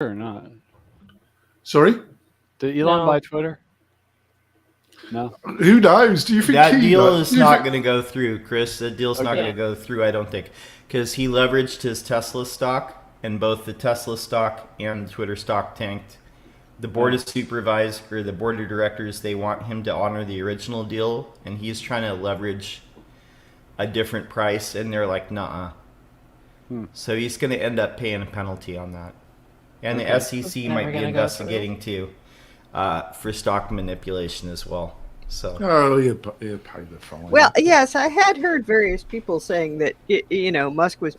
or not? Sorry? Did Elon No. buy Twitter? No. Who knows? Do you think That he deal does? is not going to go through, Chris. That deal's not Okay. going to go through, I don't think, because he leveraged his Tesla stock, and both the Tesla stock and the Twitter stock tanked. The board of the board of directors, they want him to honor the original deal, and he's trying to leverage a different price, and they're like, nah. So he's going to end up paying a penalty on that. And the SEC Never might be gonna go investigating too for stock manipulation as well. So Oh, he'll pay the fine. Well, yes, I had heard various people saying that, Musk was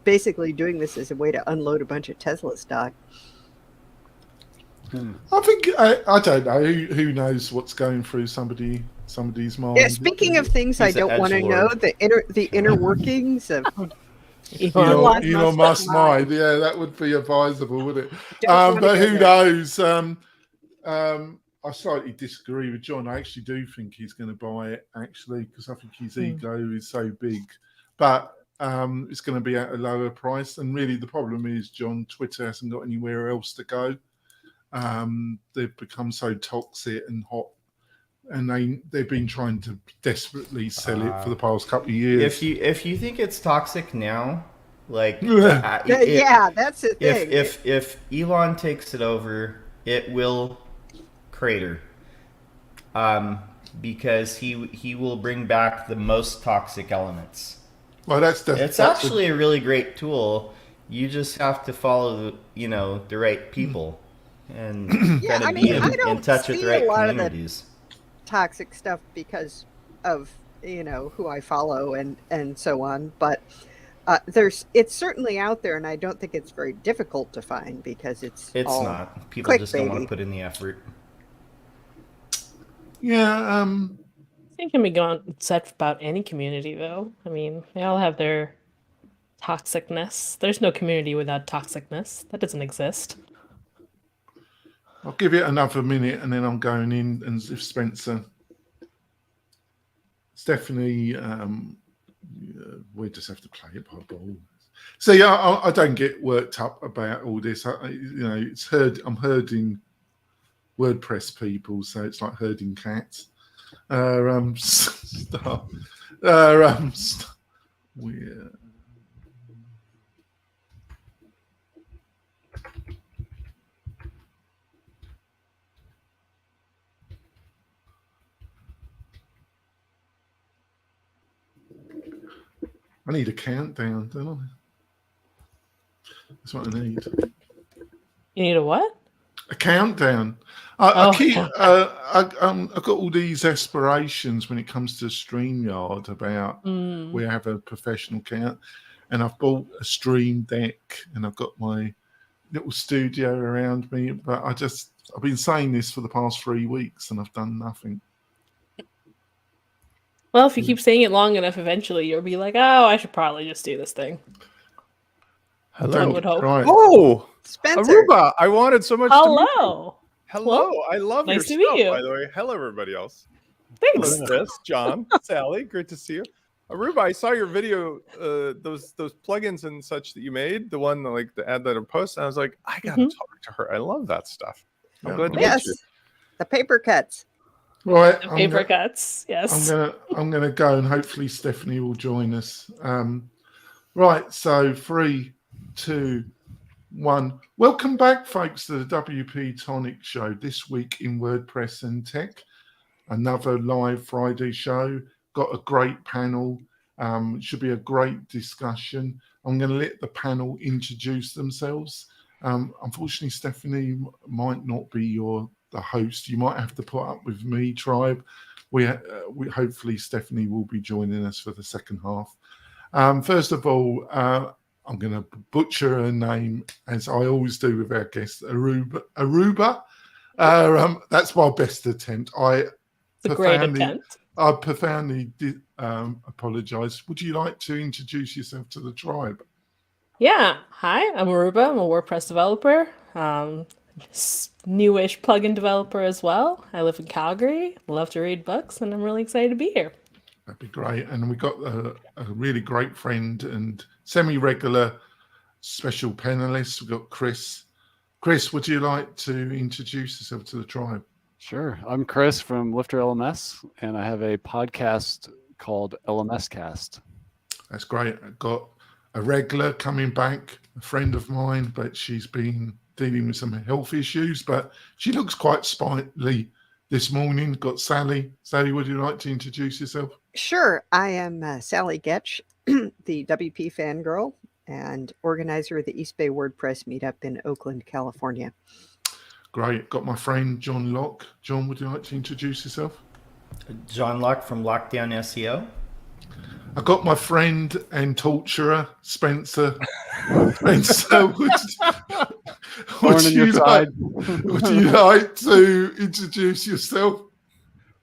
basically doing this as a way to unload a bunch of Tesla stock. I think I don't know. Who knows what's going through somebody's mind? Yeah, speaking of things I He's an don't want to know, edgelord. the inner workings of Elon Musk's mind. Yeah, that would be advisable, wouldn't it? Don't wanna But go who there. knows? I slightly disagree with John. I actually do think he's going to buy it, actually, because I think his ego is so big. But it's going to be at a lower price. And really, the problem is, John, Twitter hasn't got anywhere else to go. They've become so toxic and hot. And they've been trying to desperately sell it for the past couple of years. if you think it's toxic now, like yeah, that's the thing. if Elon takes it over, it will crater. Because he will bring back the most toxic elements. Well, It's actually a really great tool. You just have to follow the right people and Yeah, kind I of mean, be I in don't touch with see the right a lot of the communities. toxic stuff because of who I follow and so on, but it's certainly out there, and I don't think it's very difficult to find because it's all not. People just don't want clickbaity. to put in the effort. Yeah. I think can be said about any community, though. I mean, they all have their toxicness. There's no community without toxicness. That doesn't exist. I'll give it another minute and then I'm going in. And if Spencer, Stephanie, we just have to play it by ball. So yeah, I don't get worked up about all this. I'm herding WordPress people, so it's like herding cats. Stop. Weird. I need a countdown, don't I? That's what I need. You need a what? A countdown. I've got all these aspirations when it comes to StreamYard about we have a professional count, and I've bought a Stream Deck and I've got my little studio around me, but I've been saying this for the past 3 weeks and I've done nothing. Well, if you keep saying it long enough, eventually you'll be like, oh, I should probably just do this thing. Hello. I would hope. Right. Oh, Spencer. Aruba! I wanted so much to meet you. Hello. Hello. Well, I love nice your to meet stuff, you. by the way. Hello, everybody else. Thanks. Hello, Chris, John, Sally. Great to see you. Aruba, I saw your video, those plugins and such that you made, the one like the ad letter post, and I was like, I gotta talk to her. I love that stuff. I'm glad to meet Yes, you. the paper cuts. Right. The paper cuts. Yes. I'm gonna go and hopefully Stephanie will join us. Right, so 3, 2, 1. Welcome back, folks, to the WP-Tonic show this week in WordPress and Tech. Another live Friday show. Got a great panel. It should be a great discussion. I'm going to let the panel introduce themselves. Unfortunately, Stephanie might not be the host. You might have to put up with me, Tribe. We hopefully Stephanie will be joining us for the second half. First of all, I'm going to butcher her name as I always do with our guests, Aruba. That's my best attempt. It's a great attempt. I profoundly apologize. Would you like to introduce yourself to the tribe? Yeah. Hi, I'm Aruba. I'm a WordPress developer. Newish plugin developer as well. I live in Calgary. Love to read books, and I'm really excited to be here. That'd be great. And we got a really great friend and semi-regular special panelist. We've got Chris Chris, would you like to introduce yourself to the tribe? Sure. I'm Chris from Lifter LMS, and I have a podcast called LMS Cast. That's great. I've got a regular coming back, a friend of mine, but she's been dealing with some health issues, but she looks quite sprightly this morning. Got Sally. Sally, would you like to introduce yourself? Sure. I am Sally Getch, the WP fangirl and organizer of the East Bay WordPress meetup in Oakland, California. Great. Got my friend John Locke. John, would you like to introduce yourself? John Locke from Lockdown SEO. I got my friend and torturer, Spencer. Spencer, would you like to introduce yourself?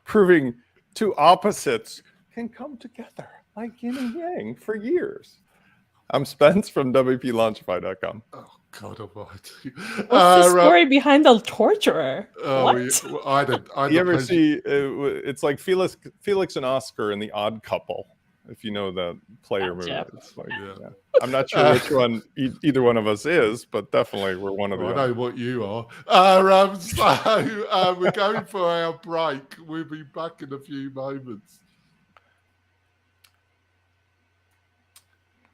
Proving two opposites can come together like yin and yang for years. I'm Spence from WP-Launchify.com. Oh, God almighty. What's the story behind the torturer? Oh, What? I don't. You ever see, it's like Felix and Oscar in The Odd Couple, if you know the player movie. It's like, yeah. I'm not sure which one either one of us is, but definitely we're one of the I other. know what you are. So we're going for our break. We'll be back in a few moments.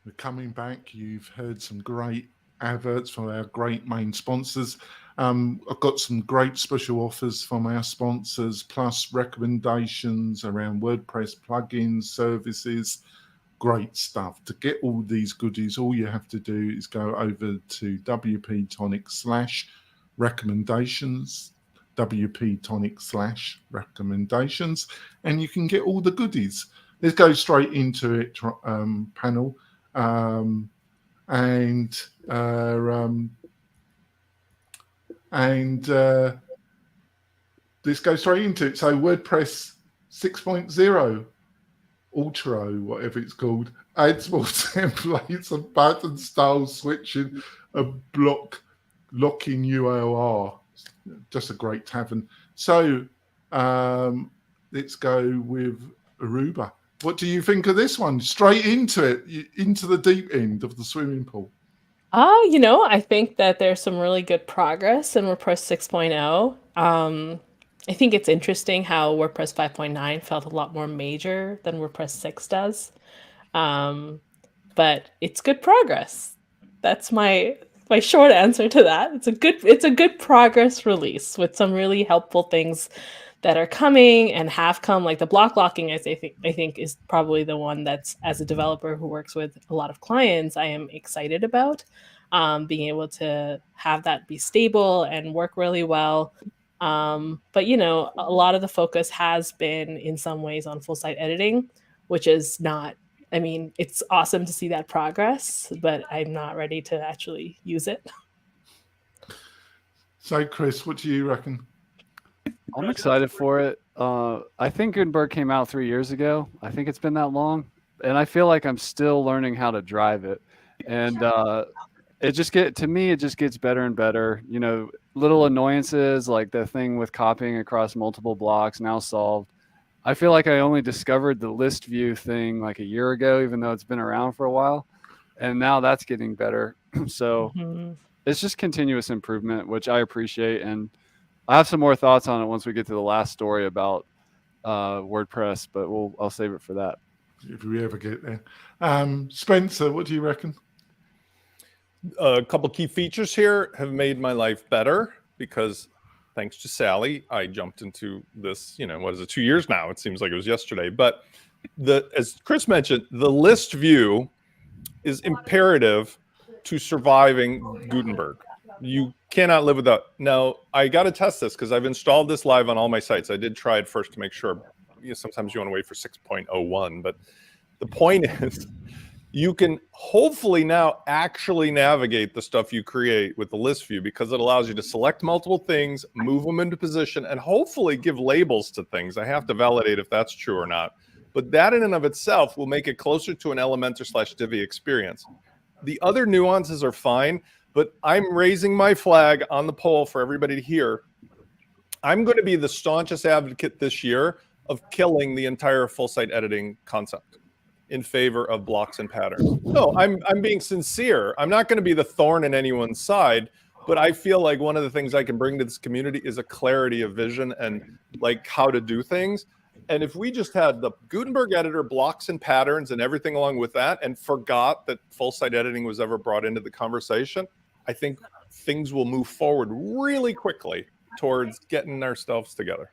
We're coming back. You've heard some great adverts from our great main sponsors. I've got some great special offers from our sponsors, plus recommendations around WordPress plugins, services, great stuff. To get all these goodies, all you have to do is go over to WP-Tonic/recommendations, WP-Tonic/recommendations, and you can get all the goodies. Let's go straight into it, panel. Let's go straight into it. So WordPress 6.0, Arturo, whatever it's called, adds more templates and button style switching and locking URL. Just a great tavern. So let's go with Aruba. What do you think of this one? Straight into it, into the deep end of the swimming pool. I think that there's some really good progress in WordPress 6.0. I think it's interesting how WordPress 5.9 felt a lot more major than WordPress 6 does. But it's good progress. That's my short answer to that. It's a good progress release with some really helpful things that are coming and have come, like the block locking. I think is probably the one that's, as a developer who works with a lot of clients, I am excited about being able to have that be stable and work really well. But a lot of the focus has been in some ways on full site editing, which is not. I mean, it's awesome to see that progress, but I'm not ready to actually use it. So, Chris, what do you reckon? I'm excited for it. I think Gutenberg came out 3 years ago. I think it's been that long, and I feel like I'm still learning how to drive it. And it just gets better and better. Little annoyances like the thing with copying across multiple blocks now solved. I feel like I only discovered the list view thing like a year ago, even though it's been around for a while, and now that's getting better. So it's just continuous improvement, which I appreciate. And I have some more thoughts on it once we get to the last story about WordPress, but I'll save it for that. If we ever get there. Spencer, what do you reckon? A couple key features here have made my life better because thanks to Sally, I jumped into this, 2 years now? It seems like it was yesterday. But as Chris mentioned, the list view is imperative to surviving Gutenberg. You cannot live without. Now, I got to test this because I've installed this live on all my sites. I did try it first to make sure. Sometimes you want to wait for 6.01, but the point is you can hopefully now actually navigate the stuff you create with the list view because it allows you to select multiple things, move them into position, and hopefully give labels to things. I have to validate if that's true or not. But that in and of itself will make it closer to an Elementor/Divi experience. The other nuances are fine, but I'm raising my flag on the poll for everybody to hear. I'm going to be the staunchest advocate this year of killing the entire full site editing concept in favor of blocks and patterns. No, I'm being sincere. I'm not going to be the thorn in anyone's side, But I feel like one of the things I can bring to this community is a clarity of vision and like how to do things. And if we just had the Gutenberg editor blocks and patterns and everything along with that, and forgot that full site editing was ever brought into the conversation, I think things will move forward really quickly towards getting ourselves together.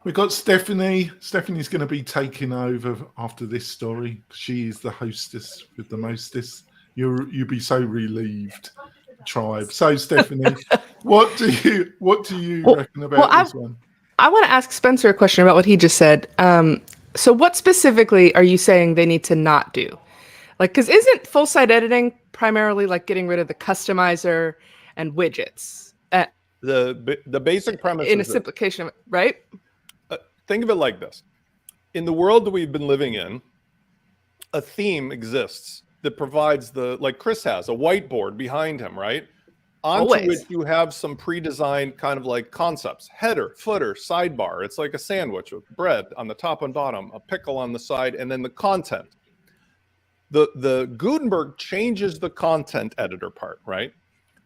We've got Stephanie. Stephanie's going to be taking over after this story. She is the hostess with the mostess. You'll be so relieved, tribe. So Stephanie, what do you reckon about this one? I want to ask Spencer a question about what he just said. So what specifically are you saying they need to not do? Like, because isn't full site editing primarily like getting rid of the customizer and widgets? The basic premise In a is simplification, right? think of it like this. In the world that we've been living in, a theme exists that provides like Chris has, a whiteboard behind him, right? Onto which you have some pre-designed kind of like concepts, header, footer, sidebar. It's like a sandwich with bread on the top and bottom, a pickle on the side, and then the content. The Gutenberg changes the content editor part, right?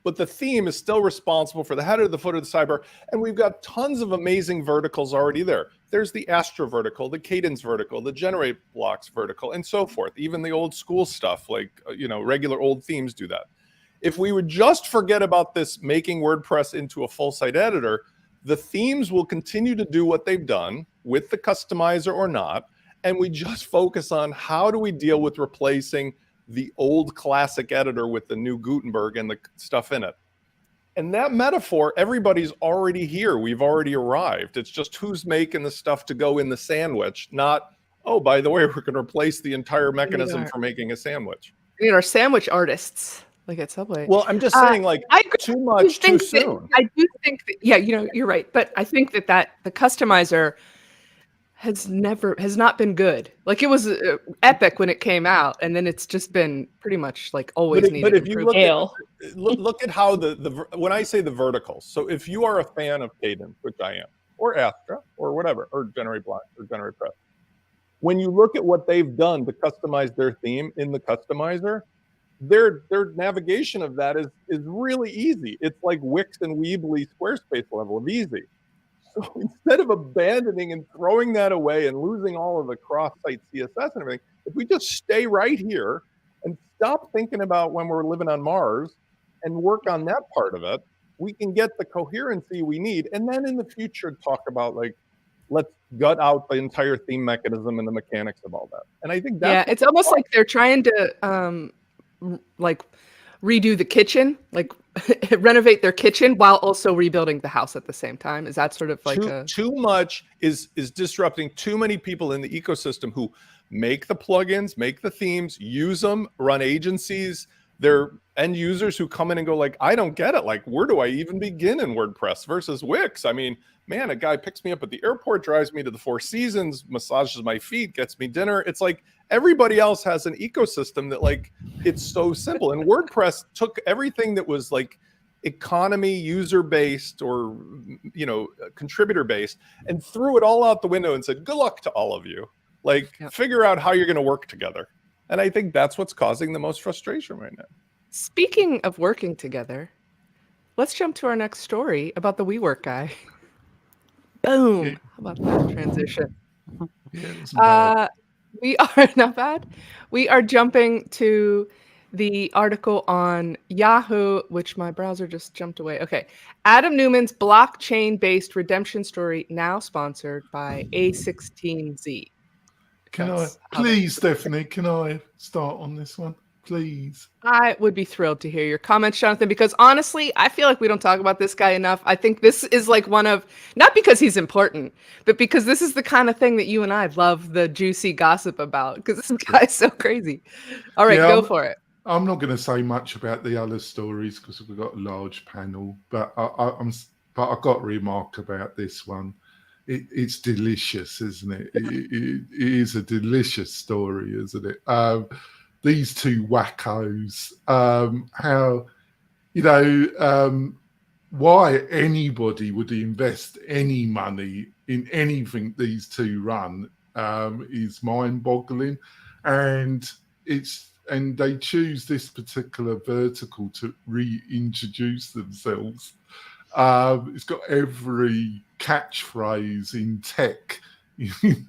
But the theme is still responsible for the header, the footer, the sidebar, and we've got tons of amazing verticals already there. There's the Astro vertical, the Cadence vertical, the Generate Blocks vertical, and so forth. Even the old school stuff, like regular old themes do that. If we would just forget about this making WordPress into a full site editor, the themes will continue to do what they've done with the customizer or not, and we just focus on how do we deal with replacing the old classic editor with the new Gutenberg and the stuff in it. And that metaphor, everybody's already here. We've already arrived. It's just who's making the stuff to go in the sandwich, not, oh, by the way, we're going to replace the entire mechanism for making a sandwich. We need our sandwich artists. Like at Subway. Well, I'm just saying, like, too much too soon. I do think that, you're right. But I think that the customizer has not been good. Like, it was epic when it came out, and then it's just been pretty much like always needed. But if you look at how when I say the verticals, so if you are a fan of Cadence, which I am, or Astra, or whatever, or Generate Block, or Generate Press, when you look at what they've done to customize their theme in the customizer, their navigation of that is really easy. It's like Wix and Weebly Squarespace level of easy. So instead of abandoning and throwing that away and losing all of the cross-site CSS and everything, if we just stay right here and stop thinking about when we're living on Mars and work on that part of it, we can get the coherency we need. And then in the future, talk about like, let's gut out the entire theme mechanism and the mechanics of all that. And I think that's it's almost like they're trying to like redo the kitchen, like renovate their kitchen while also rebuilding the house at the same time. Is that sort of like too much is disrupting too many people in the ecosystem who make the plugins, make the themes, use them, run agencies. They're end users who come in and go like, I don't get it. Like, where do I even begin in WordPress versus Wix? I mean, man, a guy picks me up at the airport, drives me to the Four Seasons, massages my feet, gets me dinner. It's like everybody else has an ecosystem that like, it's so simple. And WordPress took everything that was like economy, user-based or, contributor-based and threw it all out the window and said, good luck to all of you. Like, figure out how you're going to work together. And I think that's what's causing the most frustration right now. Speaking of working together, let's jump to our next story about the WeWork guy. Boom. How about that transition? We are not bad. We are jumping to the article on Yahoo, which my browser just jumped away. Okay. Adam Newman's blockchain-based redemption story, now sponsored by A16Z. Please, Stephanie, can I start on this one? Please. I would be thrilled to hear your comments, Jonathan, because honestly, I feel like we don't talk about this guy enough. I think this is like one of, not because he's important, but because this is the kind of thing that you and I love the juicy gossip about, because this guy's so crazy. All right, go for it. I'm not going to say much about the other stories because we've got a large panel, but I've got a remark about this one. It's delicious, isn't it? It is a delicious story, isn't it? These two wackos, why anybody would invest any money in anything these two run is mind-boggling, and it's and they choose this particular vertical to reintroduce themselves. It's got every catchphrase in tech in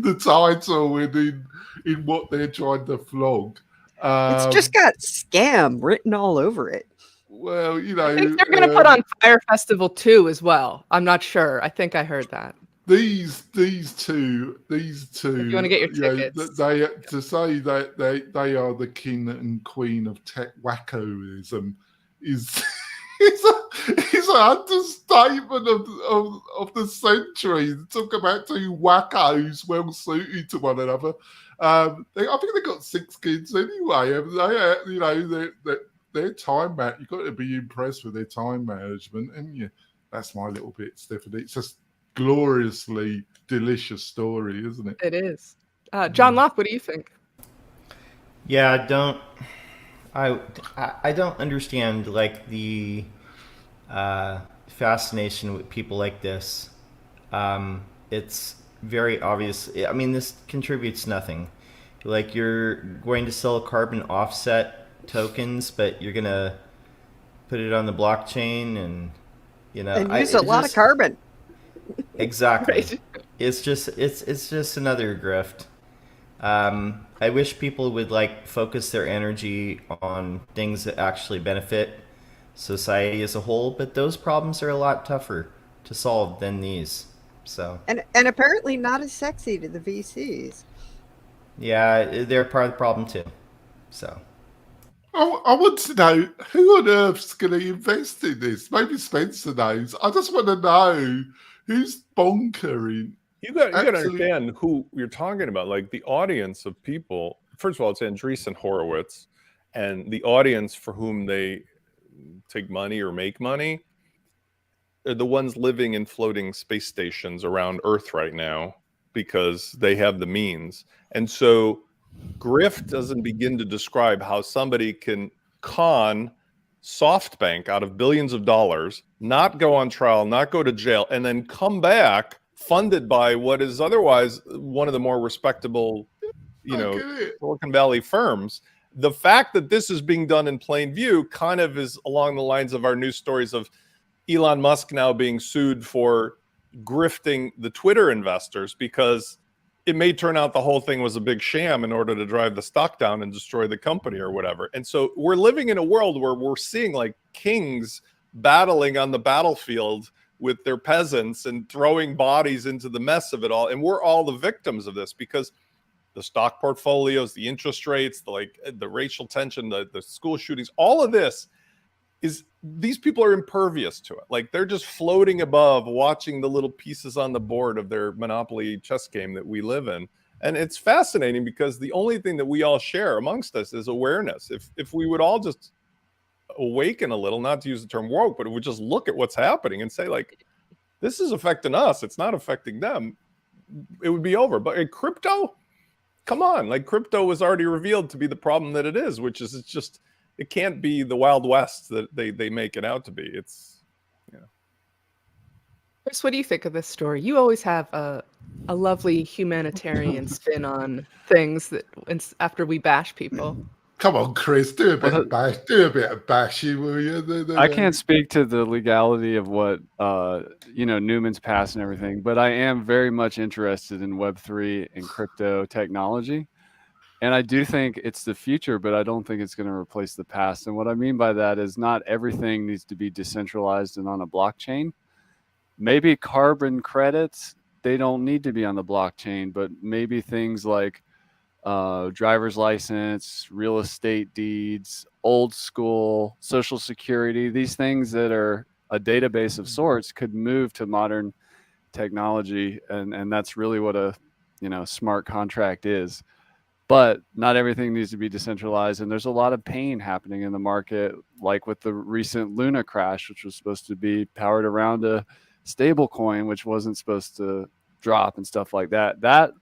the title and in what they're trying to flog. It's just got scam written all over it. Well, you know, I think they're going to put on Fire Festival 2 as well. I'm not sure. I think I heard that. These two. If you want to get your tickets, They to say that they are the king and queen of tech wackoism is is an understatement of the century. Talk about two wackos well suited to one another. I think they got 6 kids anyway. They, you know, their time man. You've got to be impressed with their time management, and yeah, that's my little bit, Stephanie. It's just gloriously delicious story, isn't it? It is. John Locke, what do you think? Yeah, I don't understand like the fascination with people like this. It's very obvious. I mean, this contributes nothing. Like, you're going to sell carbon offset tokens, but you're gonna put it on the blockchain, and you know, And use a lot of carbon. Exactly. Right. It's just another grift. I wish people would like focus their energy on things that actually benefit society as a whole, but those problems are a lot tougher to solve than these. So And apparently not as sexy to the VCs. yeah, they're part of the problem too. So I want to know who on earth's going to invest in this. Maybe Spencer knows. I just want to know who's bonkering. You got to understand who you're talking about. Like, the audience of people. First of all, it's Andreessen Horowitz, and the audience for whom they take money or make money are the ones living in floating space stations around Earth right now because they have the means. And so grift doesn't begin to describe how somebody can con SoftBank out of billions of dollars, not go on trial, not go to jail, and then come back funded by what is otherwise one of the more respectable, you know, Silicon Valley firms. The fact that this is being done in plain view kind of is along the lines of our news stories of Elon Musk now being sued for grifting the Twitter investors, because it may turn out the whole thing was a big sham in order to drive the stock down and destroy the company or whatever. And so we're living in a world where we're seeing like kings battling on the battlefield with their peasants and throwing bodies into the mess of it all. And we're all the victims of this because the stock portfolios, the interest rates, the racial tension, the school shootings, all of this is, these people are impervious to it. Like, they're just floating above, watching the little pieces on the board of their Monopoly chess game that we live in. And it's fascinating because the only thing that we all share amongst us is awareness. If we would all just awaken a little, not to use the term woke, but it would just look at what's happening and say, like, this is affecting us, it's not affecting them, it would be over. But in crypto, come on, like, crypto was already revealed to be the problem that it is, which is it can't be the Wild West that they make it out to be. It's, you know. Chris, what do you think of this story? You always have a lovely humanitarian spin on things that after we bash people. Come on, Chris, do a bit of bashing, will you? I can't speak to the legality of what Newman's past and everything, but I am very much interested in Web3 and crypto technology. And I do think it's the future, but I don't think it's going to replace the past. And what I mean by that is not everything needs to be decentralized and on a blockchain. Maybe carbon credits, they don't need to be on the blockchain, but maybe things like driver's license, real estate deeds, old school, Social Security, these things that are a database of sorts could move to modern technology. And that's really what a smart contract is. But not everything needs to be decentralized. And there's a lot of pain happening in the market, like with the recent Luna crash, which was supposed to be powered around a stable coin, which wasn't supposed to drop and stuff like that.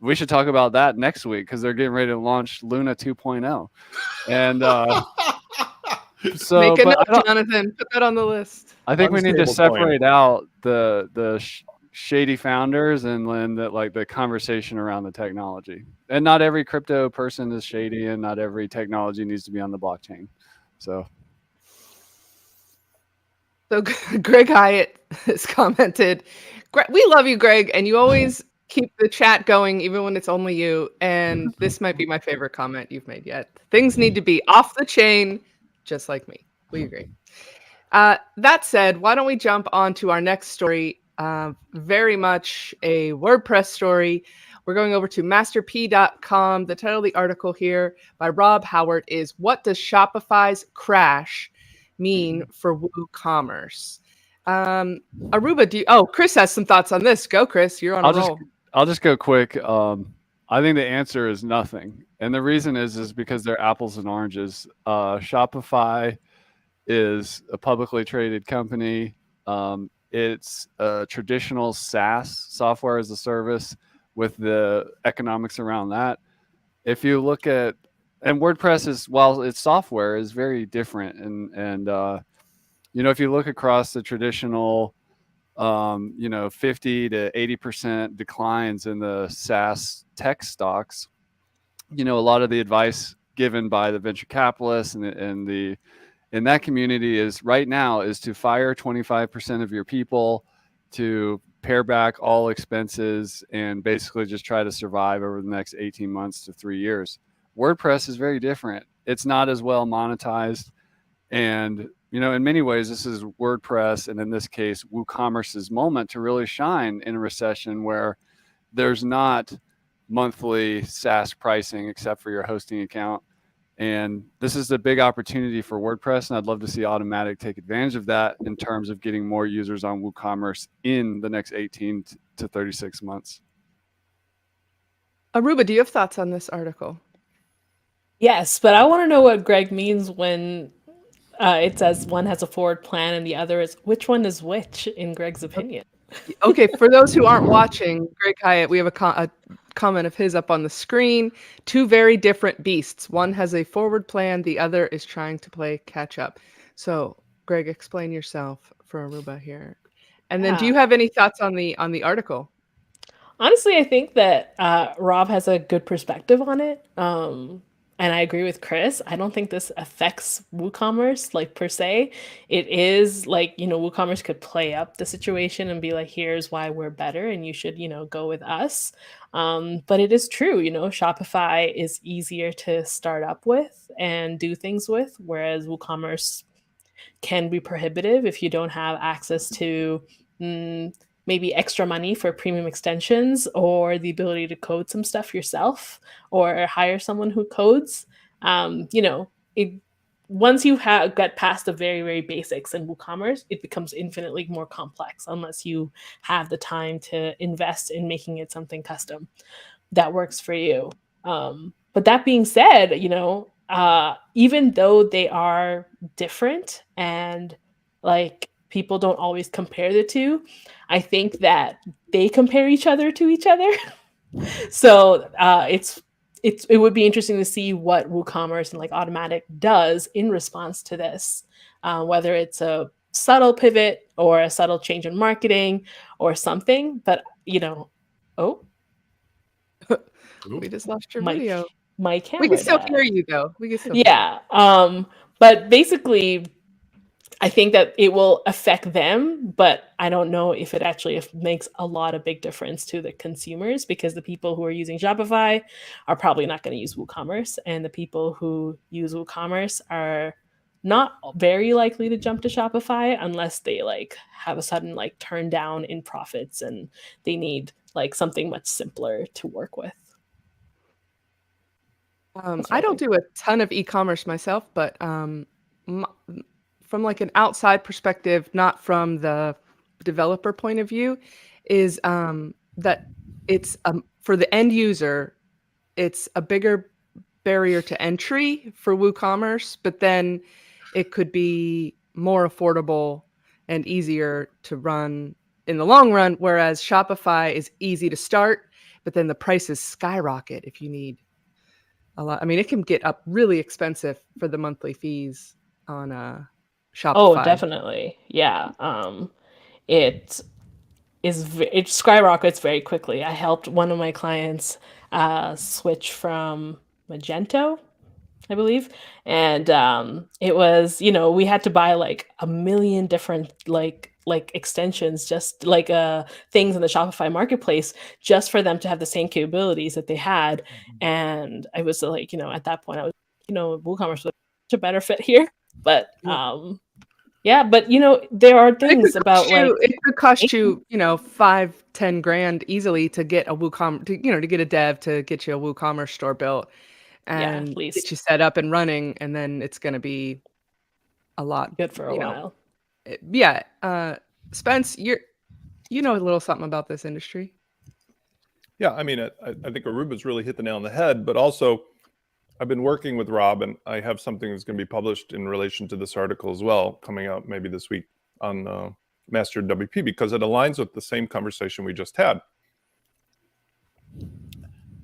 We should talk about that next week because they're getting ready to launch Luna 2.0. And Make a note, Jonathan. Put that on the list. I think we need to separate out the shady founders and then the conversation around the technology. And not every crypto person is shady, and not every technology needs to be on the blockchain. So Greg Hyatt has commented, "We love you, Greg, and you always keep the chat going even when it's only you. And this might be my favorite comment you've made yet. Things need to be off the chain, just like me." We agree. That said, why don't we jump on to our next story? Very much a WordPress story. We're going over to masterp.com. The title of the article here by Rob Howard is "What Does Shopify's Crash Mean for WooCommerce?" Aruba, Chris has some thoughts on this. Go, Chris. You're on a roll. I'll just go quick. I think the answer is nothing. And the reason is because they're apples and oranges. Shopify is a publicly traded company. It's a traditional SaaS, software as a service, with the economics around that. If you look at, and WordPress is, while it's software, is very different. And if you look across the traditional 50 to 80% declines in the SaaS tech stocks, a lot of the advice given by the venture capitalists and the in that community is right now is to fire 25% of your people, to pare back all expenses, and basically just try to survive over the next 18 months to 3 years. WordPress is very different. It's not as well monetized. And, in many ways, this is WordPress, and in this case, WooCommerce's moment to really shine in a recession where there's not monthly SaaS pricing except for your hosting account. And this is a big opportunity for WordPress, and I'd love to see Automatic take advantage of that in terms of getting more users on WooCommerce in the next 18 to 36 months. Aruba, do you have thoughts on this article? Yes, but I want to know what Greg means when it says one has a forward plan and the other is, which one is which in Greg's opinion? Okay, for those who aren't watching, Greg Hyatt, we have a comment of his up on the screen. Two very different beasts. One has a forward plan, the other is trying to play catch up. So, Greg, explain yourself for Aruba here. And then do you have any thoughts on the article? Honestly, I think that Rob has a good perspective on it. And I agree with Chris. I don't think this affects WooCommerce per se. It is WooCommerce could play up the situation and be like, here's why we're better and you should, go with us. But it is true, Shopify is easier to start up with and do things with, whereas WooCommerce can be prohibitive if you don't have access to maybe extra money for premium extensions or the ability to code some stuff yourself or hire someone who codes. Once you get past the very, very basics in WooCommerce, it becomes infinitely more complex unless you have the time to invest in making it something custom that works for you. But that being said, even though they are different and people don't always compare the two, I think that they compare each other to each other. So it would be interesting to see what WooCommerce and Automatic does in response to this, whether it's a subtle pivot or a subtle change in marketing or something. But we just lost your video. My camera. We can still hear you though. But basically, I think that it will affect them, but I don't know if it actually makes a lot of big difference to the consumers, because the people who are using Shopify are probably not going to use WooCommerce, and the people who use WooCommerce are not very likely to jump to Shopify unless they have a sudden turn down in profits and they need something much simpler to work with. I don't do a ton of e-commerce myself, but from an outside perspective, not from the developer point of view, is that it's for the end user, it's a bigger barrier to entry for WooCommerce, but then it could be more affordable and easier to run in the long run, whereas Shopify is easy to start, but then the prices skyrocket if you need a lot. I mean, it can get up really expensive for the monthly fees on Shopify. Oh, definitely. Yeah. It it skyrockets very quickly. I helped one of my clients switch from Magento, I believe, and it was, we had to buy like a million different like extensions, just like things in the Shopify marketplace, just for them to have the same capabilities that they had. And I was like, at that point I was, WooCommerce was a better fit here, but yeah, but there are things about like it could cost you, $5-10 grand easily to get a WooCommerce, to get a dev to get you a WooCommerce store built and at least get you set up and running, and then it's going to be a lot good for a while. Yeah, Spence, you know a little something about this industry. Yeah, I mean, I think Aruba's really hit the nail on the head, but also I've been working with Rob, and I have something that's going to be published in relation to this article as well, coming out maybe this week on Master WP, because it aligns with the same conversation we just had.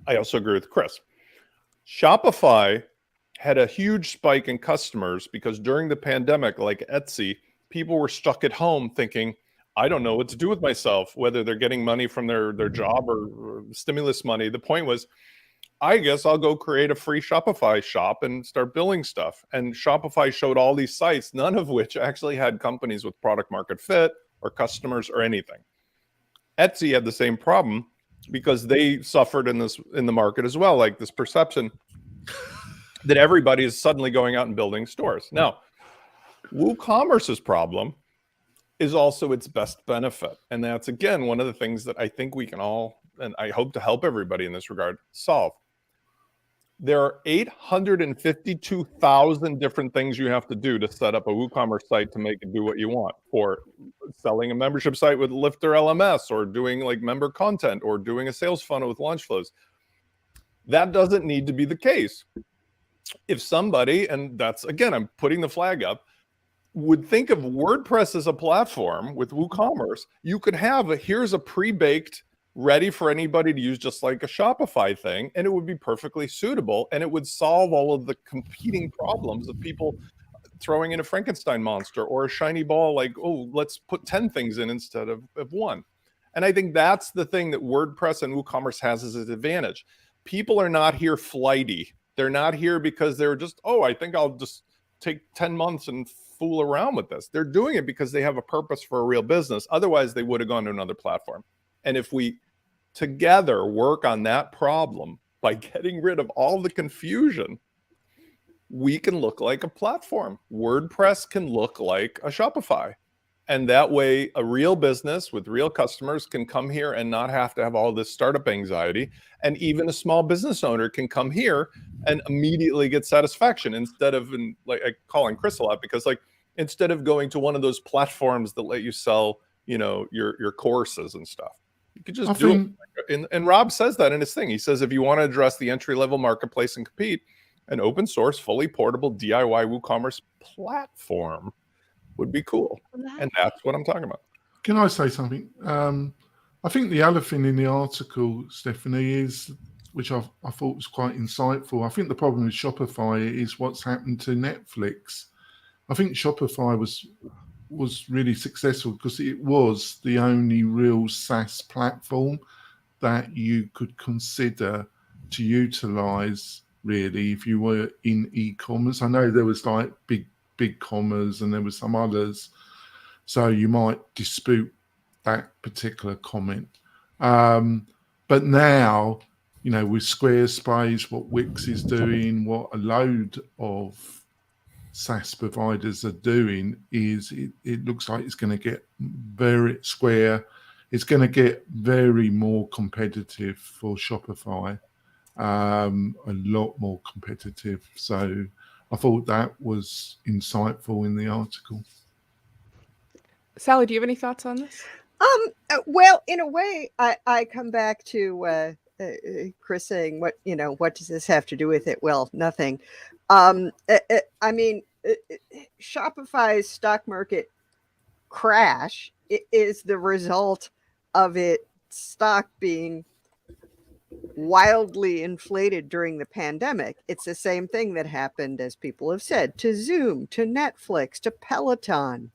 I also agree with Chris. Shopify had a huge spike in customers because during the pandemic, like Etsy, people were stuck at home thinking, I don't know what to do with myself, whether they're getting money from their job or stimulus money. The point was, I guess I'll go create a free Shopify shop and start billing stuff. And Shopify showed all these sites, none of which actually had companies with product market fit or customers or anything. Etsy had the same problem because they suffered in the market as well, like this perception that everybody is suddenly going out and building stores. Now, WooCommerce's problem is also its best benefit. And that's, again, one of the things that I think we can all, and I hope to help everybody in this regard, solve. There are 852,000 different things you have to do to set up a WooCommerce site to make it do what you want, for selling a membership site with Lifter LMS, or doing like member content, or doing a sales funnel with launch flows. That doesn't need to be the case. If somebody, and that's, again, I'm putting the flag up, would think of WordPress as a platform with WooCommerce, you could have here's a pre-baked, ready for anybody to use, just like a Shopify thing, and it would be perfectly suitable, and it would solve all of the competing problems of people throwing in a Frankenstein monster or a shiny ball, like, oh, let's put 10 things in instead of one. And I think that's the thing that WordPress and WooCommerce has as its advantage. People are not here flighty. They're not here because they're just, oh, I think I'll just take 10 months and fool around with this. They're doing it because they have a purpose for a real business. Otherwise, they would have gone to another platform. And if we together work on that problem by getting rid of all the confusion, we can look like a platform. WordPress can look like a Shopify. And that way, a real business with real customers can come here and not have to have all this startup anxiety. And even a small business owner can come here and immediately get satisfaction, instead of, like, I call on Chris a lot, because like, instead of going to one of those platforms that let you sell, your courses and stuff, you could just do it. And Rob says that in his thing. He says, if you want to address the entry-level marketplace and compete, an open source, fully portable DIY WooCommerce platform would be cool. And that's what I'm talking about. Can I say something? I think the other thing in the article, Stephanie, is, which I thought was quite insightful. I think the problem with Shopify is what's happened to Netflix. I think Shopify was really successful because it was the only real SaaS platform that you could consider to utilize, really, if you were in e-commerce. I know there was like big commerce and there were some others, so you might dispute that particular comment. But now, with Squarespace, what Wix is doing, what a load of SaaS providers are doing, is it looks like it's going to get it's going to get very more competitive for Shopify, a lot more competitive. So I thought that was insightful in the article. Sally, do you have any thoughts on this? Well, in a way, I come back to Chris saying, what does this have to do with it? Well, nothing. I mean, Shopify's stock market crash is the result of its stock being wildly inflated during the pandemic. It's the same thing that happened, as people have said, to Zoom, to Netflix, to Peloton,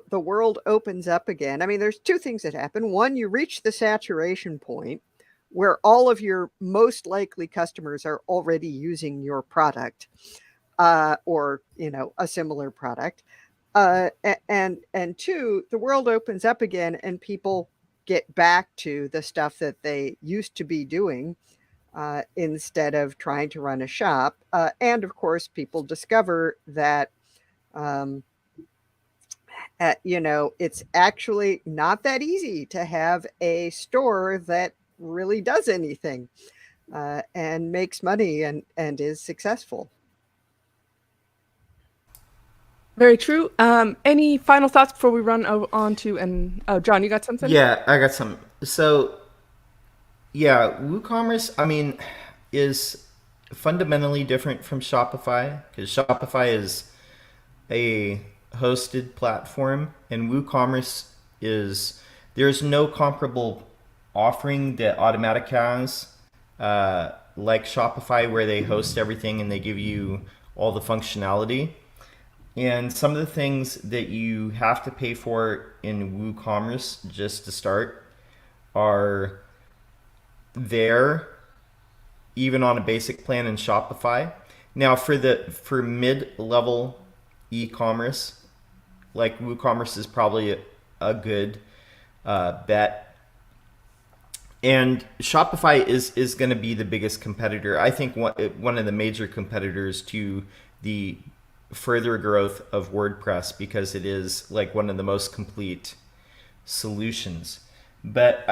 the world opens up again. I mean, there's two things that happen. One, you reach the saturation point where all of your most likely customers are already using your product, or a similar product. And two, the world opens up again and people get back to the stuff that they used to be doing, instead of trying to run a shop. And of course, people discover that, it's actually not that easy to have a store that really does anything, and makes money and is successful. Very true. Any final thoughts before we run on to John, you got something? Yeah, I got some. So, yeah, WooCommerce, I mean, is fundamentally different from Shopify, because Shopify is a hosted platform, and WooCommerce there's no comparable offering that Automatic has, like Shopify, where they host everything and they give you all the functionality. And some of the things that you have to pay for in WooCommerce just to start are there, even on a basic plan in Shopify. Now, for mid-level e-commerce, like WooCommerce is probably a good bet. And Shopify is going to be the biggest competitor. I think one of the major competitors to the further growth of WordPress, because it is like one of the most complete solutions. But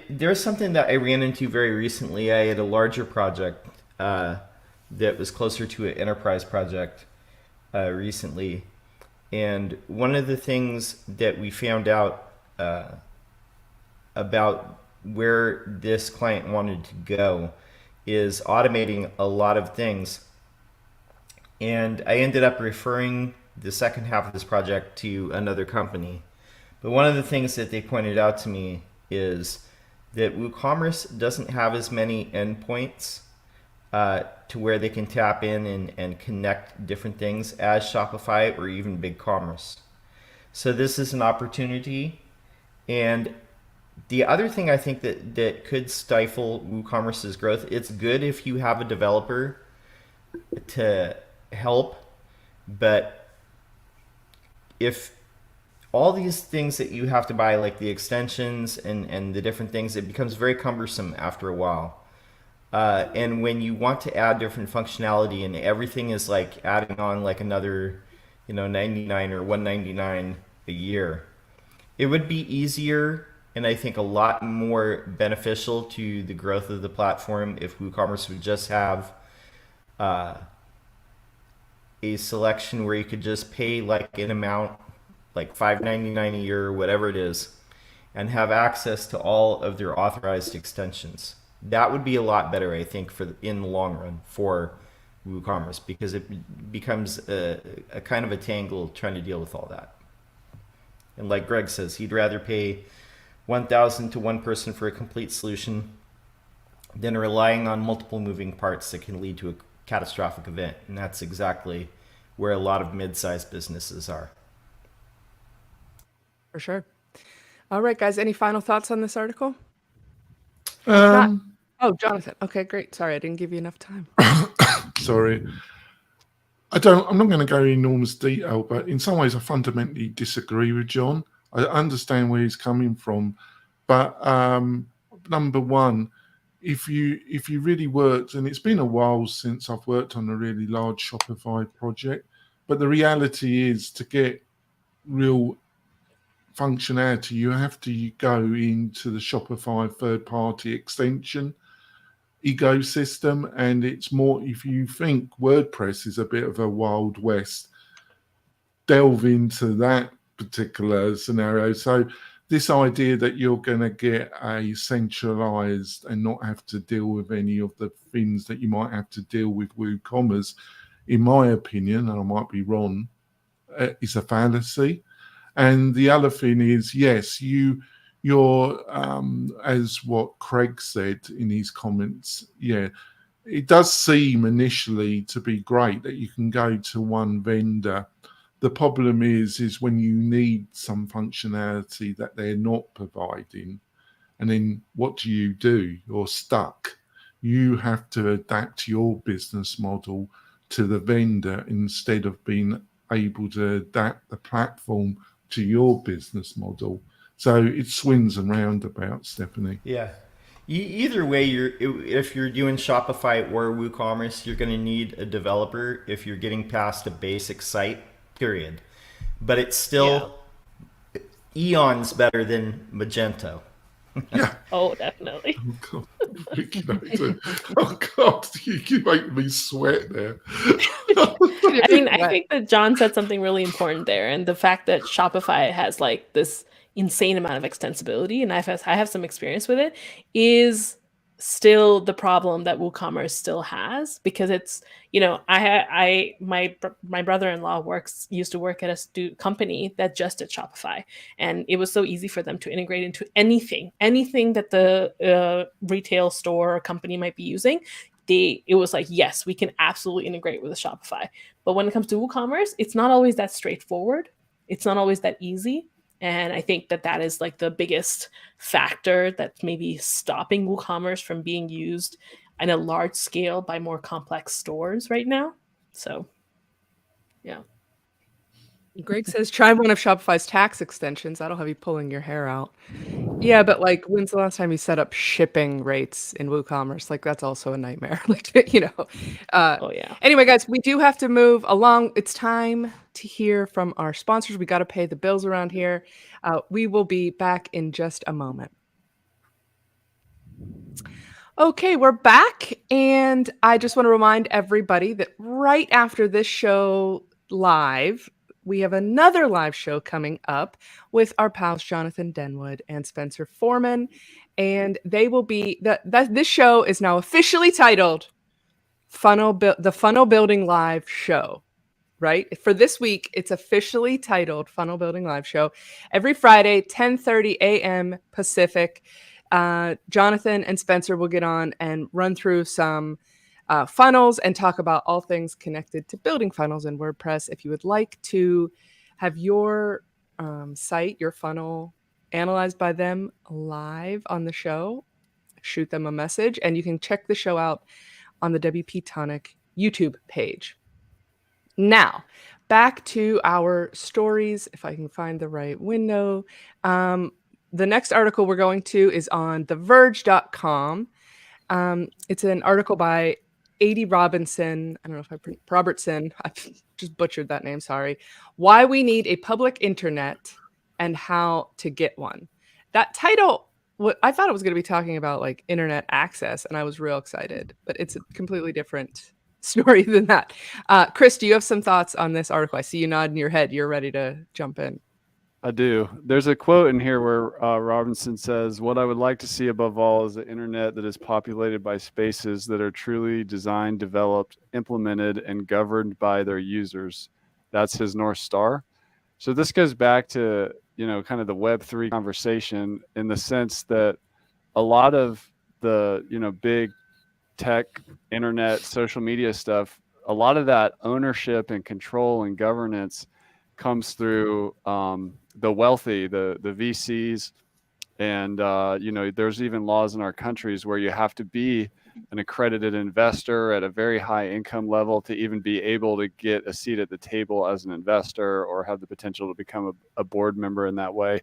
there's something that I ran into very recently. I had a larger project that was closer to an enterprise project recently. And one of the things that we found out about where this client wanted to go is automating a lot of things. And I ended up referring the second half of this project to another company. But one of the things that they pointed out to me is that WooCommerce doesn't have as many endpoints to where they can tap in and connect different things as Shopify or even BigCommerce. So this is an opportunity. And the other thing I think that could stifle WooCommerce's growth, it's good if you have a developer to help, but if all these things that you have to buy, like the extensions and the different things, it becomes very cumbersome after a while. And when you want to add different functionality and everything is like adding on like another, 99 or 199 a year, it would be easier and I think a lot more beneficial to the growth of the platform if WooCommerce would just have a selection where you could just pay like an amount, like $5.99 a year or whatever it is, and have access to all of their authorized extensions. That would be a lot better, I think, in the long run for WooCommerce, because it becomes a kind of a tangle trying to deal with all that. And like Greg says, he'd rather pay $1,000 to one person for a complete solution than relying on multiple moving parts that can lead to a catastrophic event. And that's exactly where a lot of mid-sized businesses are. For sure. All right, guys, any final thoughts on this article? Um, Oh, Jonathan. Okay, great. Sorry, I didn't give you enough time. Sorry. I'm not going to go in enormous detail, but in some ways I fundamentally disagree with John. I understand where he's coming from, but number one, if you really worked, and it's been a while since I've worked on a really large Shopify project, but the reality is to get real functionality, you have to go into the Shopify third-party extension ecosystem, and it's more, if you think WordPress is a bit of a Wild West, delve into that particular scenario. So this idea that you're going to get a centralized and not have to deal with any of the things that you might have to deal with WooCommerce, in my opinion, and I might be wrong, is a fallacy. And the other thing is, yes, you're as what Craig said in his comments, yeah, it does seem initially to be great that you can go to one vendor the problem is when you need some functionality that they're not providing, and then what do? You're stuck. You have to adapt your business model to the vendor instead of being able to adapt the platform to your business model. So it swings and roundabouts, Stephanie. Yeah. Either way, if you're doing Shopify or WooCommerce, you're going to need a developer if you're getting past a basic site, period. But it's still eons better than Magento. Yeah. Oh, definitely. Oh God, you make me sweat there. I mean, I think that John said something really important there, and the fact that Shopify has like this insane amount of extensibility, and I have some experience with it, is still the problem that WooCommerce still has, because it's, you know, my brother-in-law used to work at a company that just did Shopify, and it was so easy for them to integrate into anything that the retail store or company might be using. It was like, yes, we can absolutely integrate with a Shopify. But when it comes to WooCommerce, it's not always that straightforward. It's not always that easy. And I think that is like the biggest factor that's maybe stopping WooCommerce from being used in a large scale by more complex stores right now. So, yeah. Greg says, try one of Shopify's tax extensions. That'll have you pulling your hair out. Yeah, but like, when's the last time you set up shipping rates in WooCommerce? Like, that's also a nightmare. Like, you know. Oh, yeah. Anyway, guys, we do have to move along. It's time to hear from our sponsors. We got to pay the bills around here. We will be back in just a moment. Okay, we're back. And I just want to remind everybody that right after this show live, we have another live show coming up with our pals Jonathan Denwood and Spencer Foreman, and they will be this show is now officially titled the Funnel Building Live Show. Right? For this week, it's officially titled Funnel Building Live Show. Every Friday, 10:30 a.m. Pacific, Jonathan and Spencer will get on and run through some funnels and talk about all things connected to building funnels in WordPress. If you would like to have your site, your funnel analyzed by them live on the show, shoot them a message, and you can check the show out on the WP-Tonic YouTube page. Now, back to our stories, if I can find the right window. The next article we're going to is on TheVerge.com. It's an article by A.D. Robinson. I don't know if Robertson. I just butchered that name. Sorry. Why we need a public internet and how to get one. That title, I thought it was going to be talking about like internet access, and I was real excited, but it's a completely different story than that. Chris, do you have some thoughts on this article? I see you nodding your head. You're ready to jump in. I do. There's a quote in here where Robinson says, "What I would like to see above all is an internet that is populated by spaces that are truly designed, developed, implemented, and governed by their users." That's his North Star. So this goes back to, kind of the Web3 conversation, in the sense that a lot of the, big tech, internet, social media stuff, a lot of that ownership and control and governance comes through the wealthy, the VCs, and there's even laws in our countries where you have to be an accredited investor at a very high income level to even be able to get a seat at the table as an investor or have the potential to become a board member in that way.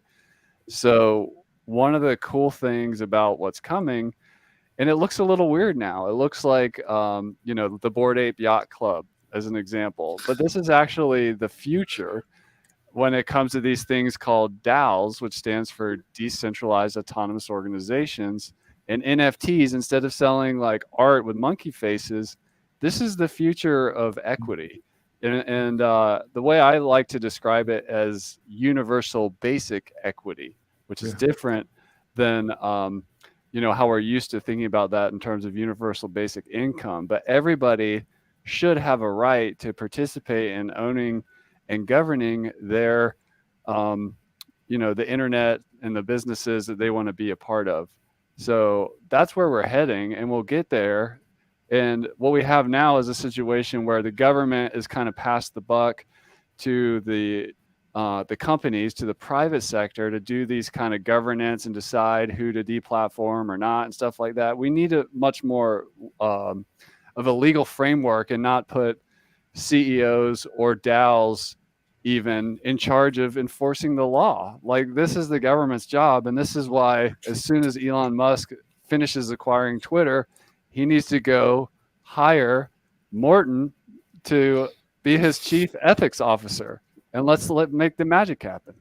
So one of the cool things about what's coming, and it looks a little weird now, it looks like the Bored Ape Yacht Club as an example, but this is actually the future when it comes to these things called DAOs, which stands for Decentralized Autonomous Organizations, and NFTs. Instead of selling like art with monkey faces, this is the future of equity. And the way I like to describe it as universal basic equity, which is different than how we're used to thinking about that in terms of universal basic income. But everybody should have a right to participate in owning and governing their, the internet and the businesses that they want to be a part of. So that's where we're heading, and we'll get there. And what we have now is a situation where the government is kind of past the buck. to the companies, to the private sector, to do these kind of governance and decide who to deplatform or not and stuff like that. We need a much more of a legal framework and not put CEOs or DAOs even in charge of enforcing the law. Like, this is the government's job. And this is why as soon as Elon Musk finishes acquiring Twitter, he needs to go hire Morton to be his chief ethics officer. And let's make the magic happen.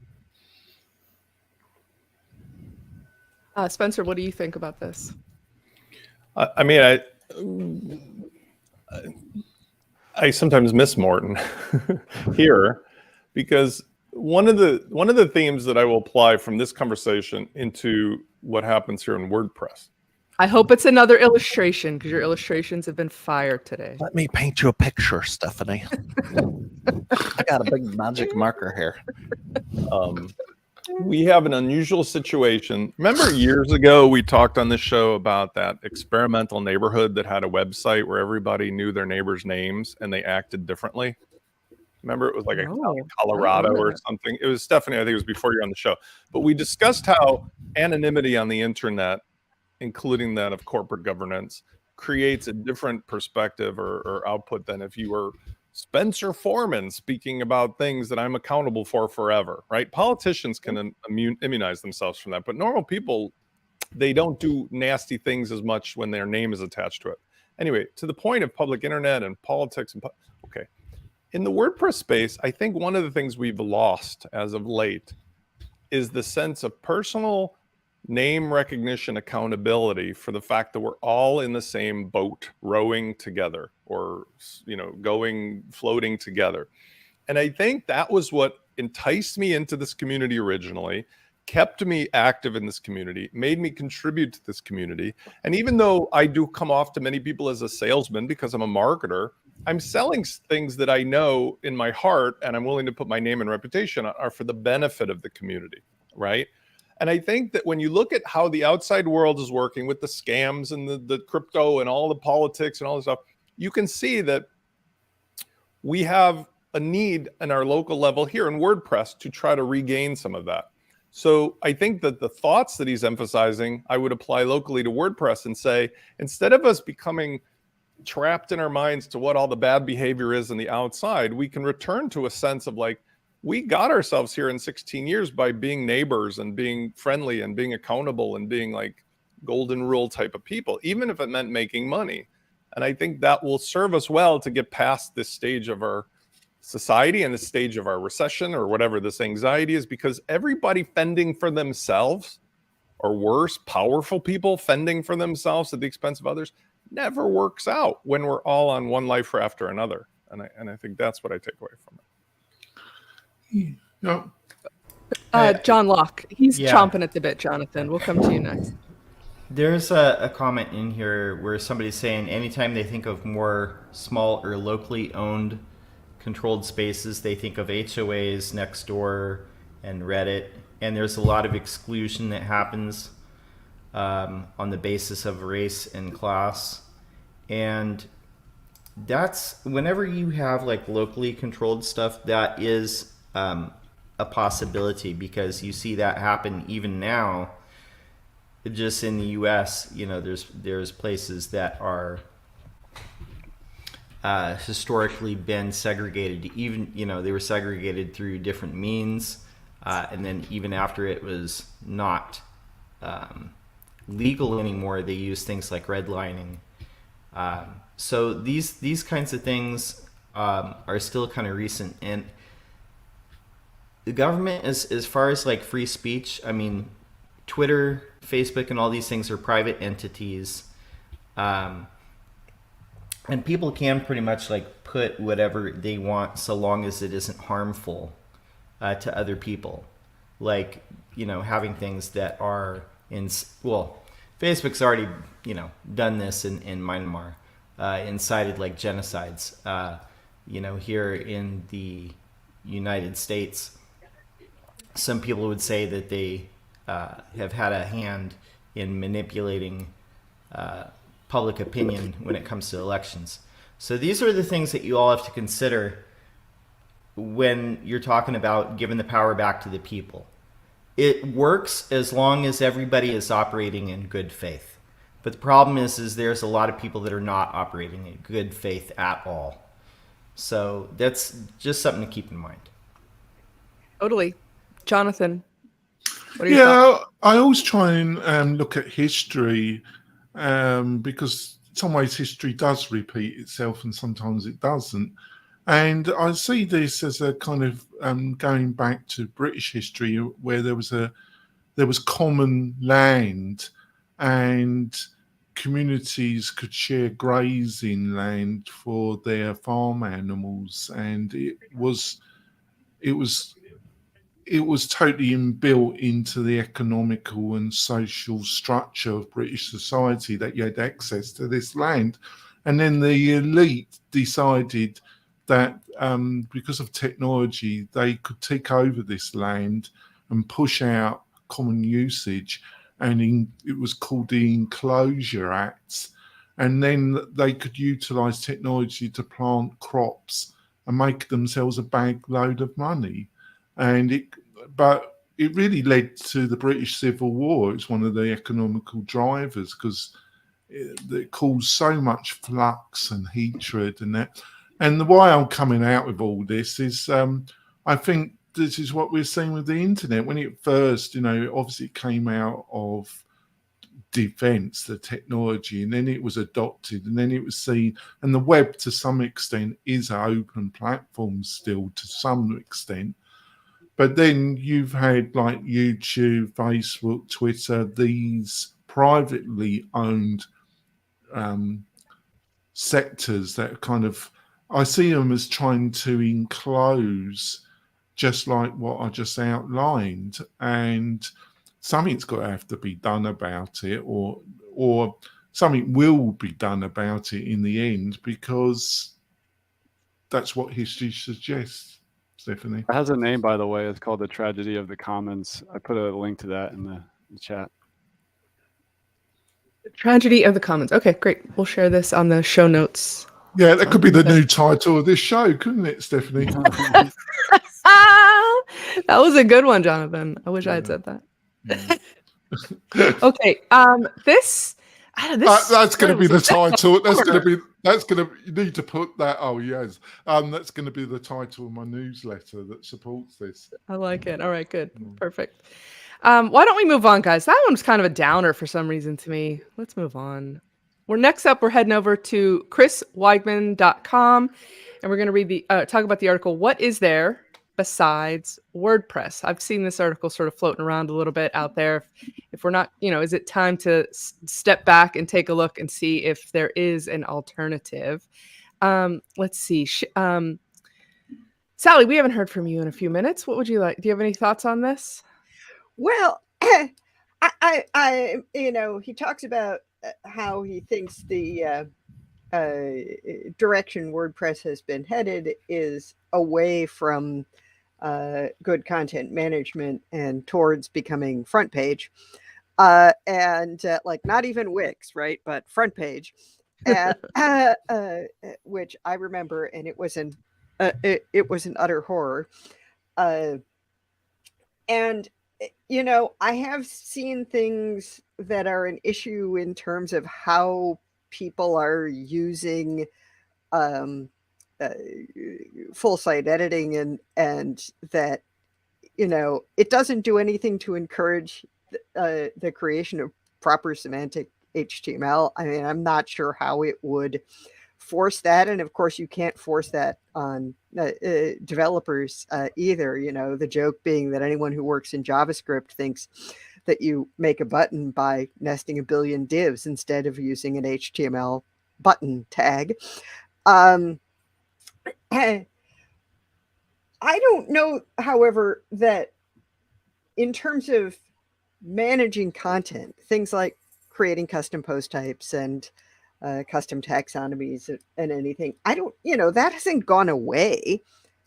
Spencer, what do you think about this? I mean, I sometimes miss Morton here, because one of the themes that I will apply from this conversation into what happens here in WordPress. I hope it's another illustration, because your illustrations have been fire today. Let me paint you a picture, Stephanie. I got a big magic marker here. We have an unusual situation. Remember years ago, we talked on this show about that experimental neighborhood that had a website where everybody knew their neighbors' names and they acted differently? Remember, it was like a Colorado or something. It was Stephanie, I think it was before you were on the show. But we discussed how anonymity on the internet, including that of corporate governance, creates a different perspective or output than if you were Spencer Foreman speaking about things that I'm accountable for forever, right? Politicians can immunize themselves from that, but normal people, they don't do nasty things as much when their name is attached to it. Anyway, to the point of public internet and politics, okay. In the WordPress space, I think one of the things we've lost as of late is the sense of personal name recognition accountability for the fact that we're all in the same boat, rowing together, or, you know, floating together. And I think that was what enticed me into this community originally, kept me active in this community, made me contribute to this community. And even though I do come off to many people as a salesman because I'm a marketer, I'm selling things that I know in my heart and I'm willing to put my name and reputation on are for the benefit of the community, right? And I think that when you look at how the outside world is working with the scams and the crypto and all the politics and all this stuff, you can see that we have a need in our local level here in WordPress to try to regain some of that. So I think that the thoughts that he's emphasizing, I would apply locally to WordPress and say, instead of us becoming trapped in our minds to what all the bad behavior is in the outside, we can return to a sense of like, we got ourselves here in 16 years by being neighbors and being friendly and being accountable and being like golden rule type of people, even if it meant making money. And I think that will serve us well to get past this stage of our society and the stage of our recession or whatever this anxiety is, because everybody fending for themselves, or worse, powerful people fending for themselves at the expense of others, never works out when we're all on one life after another. And I think that's what I take away from it. No. John Locke, he's chomping at the bit, Jonathan. We'll come to you next. There's a comment in here where somebody's saying anytime they think of more small or locally owned controlled spaces, they think of HOAs, Nextdoor, and Reddit. And there's a lot of exclusion that happens on the basis of race and class. And that's whenever you have like locally controlled stuff, that is a possibility, because you see that happen even now. Just in the U.S., you know, there's places that are historically been segregated. Even, you know, they were segregated through different means, and then even after it was not legal anymore, they use things like redlining. So these kinds of things are still kind of recent. And the government, as far as like free speech, I mean, Twitter, Facebook, and all these things are private entities. And people can pretty much like put whatever they want so long as it isn't harmful to other people. Like, you know, having things that are Facebook's already, you know, done this in Myanmar, incited like genocides. You know, here in the United States, some people would say that they have had a hand in manipulating public opinion when it comes to elections. So these are the things that you all have to consider when you're talking about giving the power back to the people. It works as long as everybody is operating in good faith. But the problem is there's a lot of people that are not operating in good faith at all. So that's just something to keep in mind. Totally. Jonathan, what are your thoughts? I always try and look at history because in some ways history does repeat itself and sometimes it doesn't. And I see this as a kind of going back to British history, where there was common land and communities could share grazing land for their farm animals, and it was totally inbuilt into the economical and social structure of British society that you had access to this land. And then the elite decided that because of technology, they could take over this land and push out common usage. And it was called the Enclosure Acts. And then they could utilize technology to plant crops and make themselves a bag load of money. But it really led to the British Civil War. It's one of the economical drivers because it caused so much flux and hatred and that. And the way I'm coming out with all this is I think this is what we're seeing with the internet. When it first, obviously it came out of defense, the technology, and then it was adopted, and then it was seen. And the web, to some extent, is an open platform still, to some extent. But then you've had like YouTube, Facebook, Twitter, these privately owned sectors that kind of, I see them as trying to enclose just like what I just outlined, and something's got to have to be done about it, or something will be done about it in the end, because that's what history suggests. Stephanie, It has a name, by the way. It's called The Tragedy of the Commons. I put a link to that in the chat. The Tragedy of the Commons. Okay, great. We'll share this on the show notes. Yeah, that could be the new title of this show, couldn't it, Stephanie? That was a good one, Jonathan. I wish I had said that. Okay. This that's going to be the title. You need to put that. Oh yes, that's going to be the title of my newsletter that supports this. I like it. All right, good, perfect. Why don't we move on, guys? That one's kind of a downer for some reason to me. Let's move on. We're heading over to chrisweigman.com, and we're going to read talk about the article, What is There Besides WordPress? I've seen this article sort of floating around a little bit out there. If we're not, is it time to step back and take a look and see if there is an alternative? Let's see. Sally, we haven't heard from you in a few minutes. What would you like? Do you have any thoughts on this? Well, I he talks about how he thinks the direction WordPress has been headed is away from good content management and towards becoming front page, and like not even Wix, right, but front page, which I remember, and it was an utter horror. And I have seen things that are an issue in terms of how people are using full site editing, and that it doesn't do anything to encourage the creation of proper semantic HTML. I mean, I'm not sure how it would force that, and of course you can't force that on developers either. The joke being that anyone who works in JavaScript thinks that you make a button by nesting a billion divs instead of using an HTML button tag. I don't know, however, that in terms of managing content, things like creating custom post types and custom taxonomies and anything, that hasn't gone away.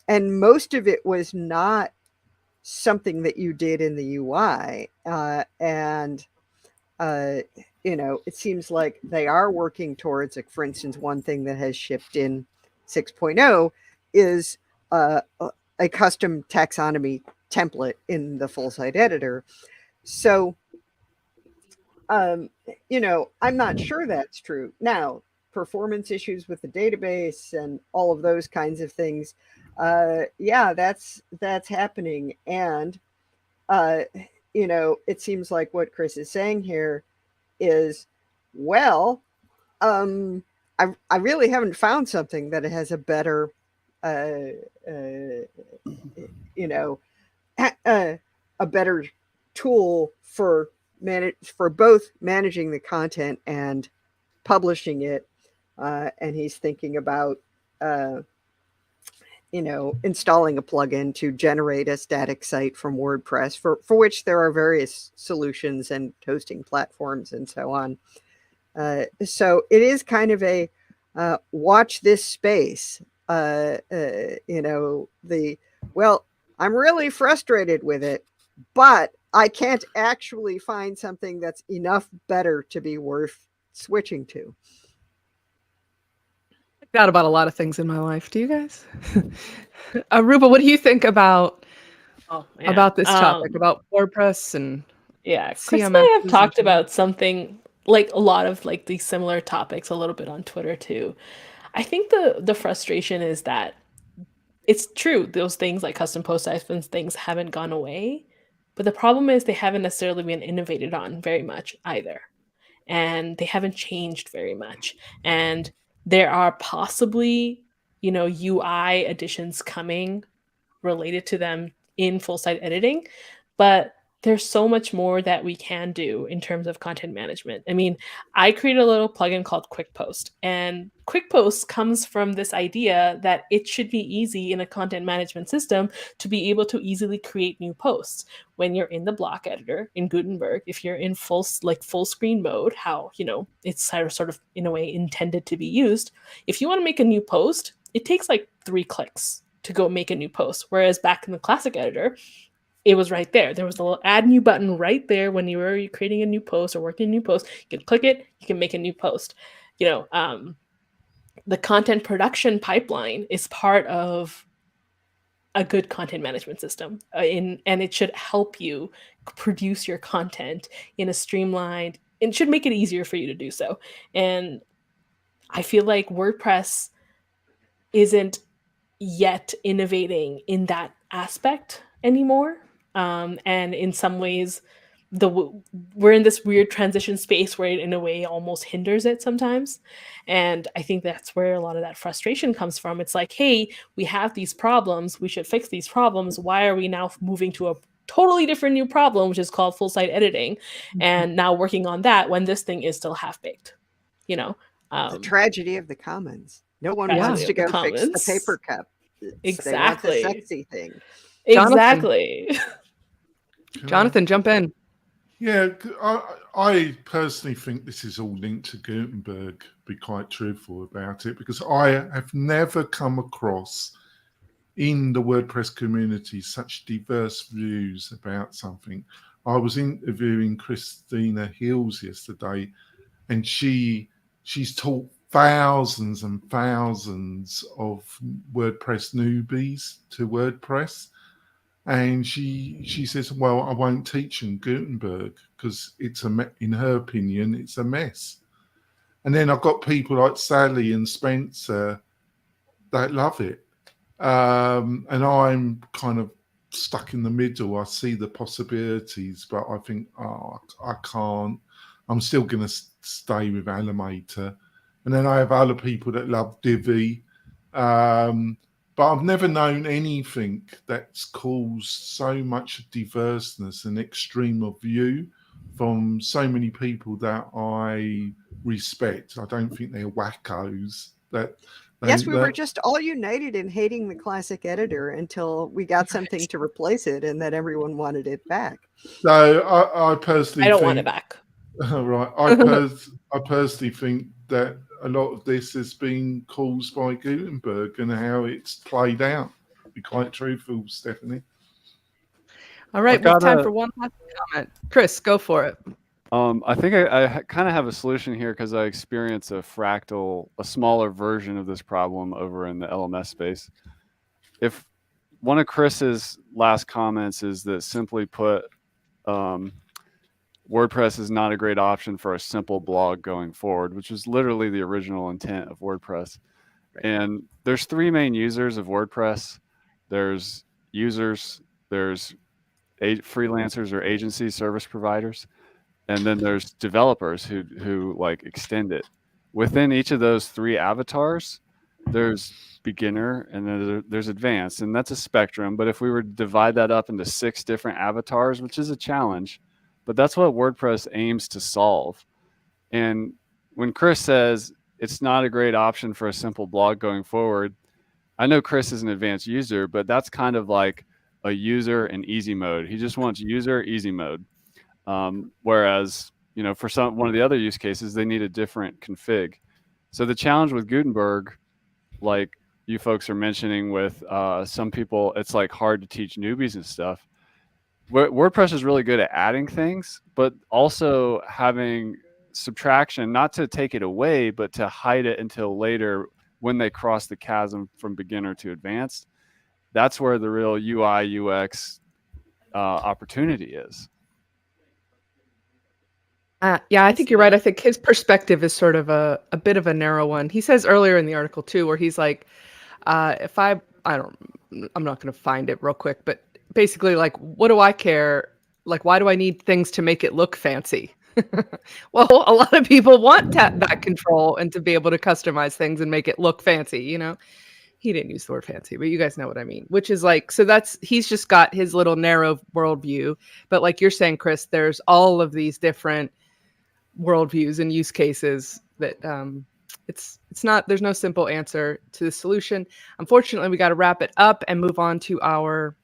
And most of it was not something that you did in the UI. It seems like they are working towards, for instance, one thing that has shipped in 6.0 is a custom taxonomy template in the full site editor. So, you know, I'm not sure that's true. Now, performance issues with the database and all of those kinds of things, yeah, that's happening. And you know, it seems like what Chris is saying here is, well, I really haven't found something that has a better, you know, a better tool for both managing the content and publishing it. And he's thinking about, you know, installing a plugin to generate a static site from WordPress, for which there are various solutions and hosting platforms and so on. So it is kind of a watch this space. You know, well, I'm really frustrated with it, but I can't actually find something that's enough better to be worth switching to. That about a lot of things in my life. Do you guys? Aruba, what do you think about this topic, about WordPress and Chris and I have talked about something like a lot of like these similar topics a little bit on Twitter too. I think the frustration is that it's true, those things like custom post types and things haven't gone away, but the problem is they haven't necessarily been innovated on very much either, and they haven't changed very much. And there are possibly, you know, UI additions coming related to them in full site editing, but there's so much more that we can do in terms of content management. I mean, I created a little plugin called Quick Post, and Quick Post comes from this idea that it should be easy in a content management system to be able to easily create new posts. When you're in the block editor in Gutenberg, if you're in full screen mode, how, you know, it's sort of in a way intended to be used. If you want to make a new post, it takes like 3 clicks to go make a new post. Whereas back in the classic editor, it was right there. There was a little add new button right there when you were creating a new post or working a new post. You can click it, you can make a new post. You know, the content production pipeline is part of a good content management system, and it should help you produce your content in a streamlined, it should make it easier for you to do so. And I feel like WordPress isn't yet innovating in that aspect anymore. And in some ways, we're in this weird transition space where it in a way almost hinders it sometimes. And I think that's where a lot of that frustration comes from. It's like, hey, we have these problems, we should fix these problems. Why are we now moving to a totally different new problem, which is called full site editing, and now working on that when this thing is still half-baked, you know? The tragedy of the commons. No one wants to go fix the paper cup. Exactly. They want the sexy thing. Exactly. Jonathan, jump in. Yeah, I personally think this is all linked to Gutenberg, be quite truthful about it, because I have never come across in the WordPress community such diverse views about something. I was interviewing Christina Hills yesterday, and she's taught thousands and thousands of WordPress newbies to WordPress. And she says, well, I won't teach in Gutenberg because in her opinion, it's a mess. And then I've got people like Sally and Spencer that love it. And I'm kind of stuck in the middle. I see the possibilities, but I think, I can't. I'm still going to stay with Animator. And then I have other people that love Divi. But I've never known anything that's caused so much diverseness and extreme of view from so many people that I respect. I don't think they're wackos. Yes, we were just all united in hating the classic editor until we got something to replace it, and then everyone wanted it back. So I personally I don't want it back. Right. I personally think that a lot of this has been caused by Gutenberg and how it's played out. Be quite truthful, Stephanie. All right, we have time for one last comment. Chris, go for it. I think I kind of have a solution here because I experienced a smaller version of this problem over in the LMS space. If one of Chris's last comments is that, simply put, WordPress is not a great option for a simple blog going forward, which is literally the original intent of WordPress. And there's three main users of WordPress. There's users, there's freelancers or agency service providers, and then there's developers who like extend it. Within each of those three avatars, there's beginner and then there's advanced, and that's a spectrum. But if we were to divide that up into 6 different avatars, which is a challenge, but that's what WordPress aims to solve. And when Chris says it's not a great option for a simple blog going forward, I know Chris is an advanced user, but that's kind of like a user in easy mode. He just wants user easy mode. Whereas, for one of the other use cases, they need a different config. So the challenge with Gutenberg, like you folks are mentioning with some people, it's like hard to teach newbies and stuff. WordPress is really good at adding things, but also having subtraction, not to take it away, but to hide it until later when they cross the chasm from beginner to advanced. That's where the real UI UX opportunity is. Yeah, I think you're right. I think his perspective is sort of a bit of a narrow one. He says earlier in the article too, where he's like, I'm not going to find it real quick, but basically like, what do I care? Like, why do I need things to make it look fancy? Well, a lot of people want that control and to be able to customize things and make it look fancy, He didn't use the word fancy, but you guys know what I mean, which is like, so he's just got his little narrow worldview. But like you're saying, Chris, there's all of these different worldviews and use cases that it's not, there's no simple answer to the solution. Unfortunately, we got to wrap it up and move on to our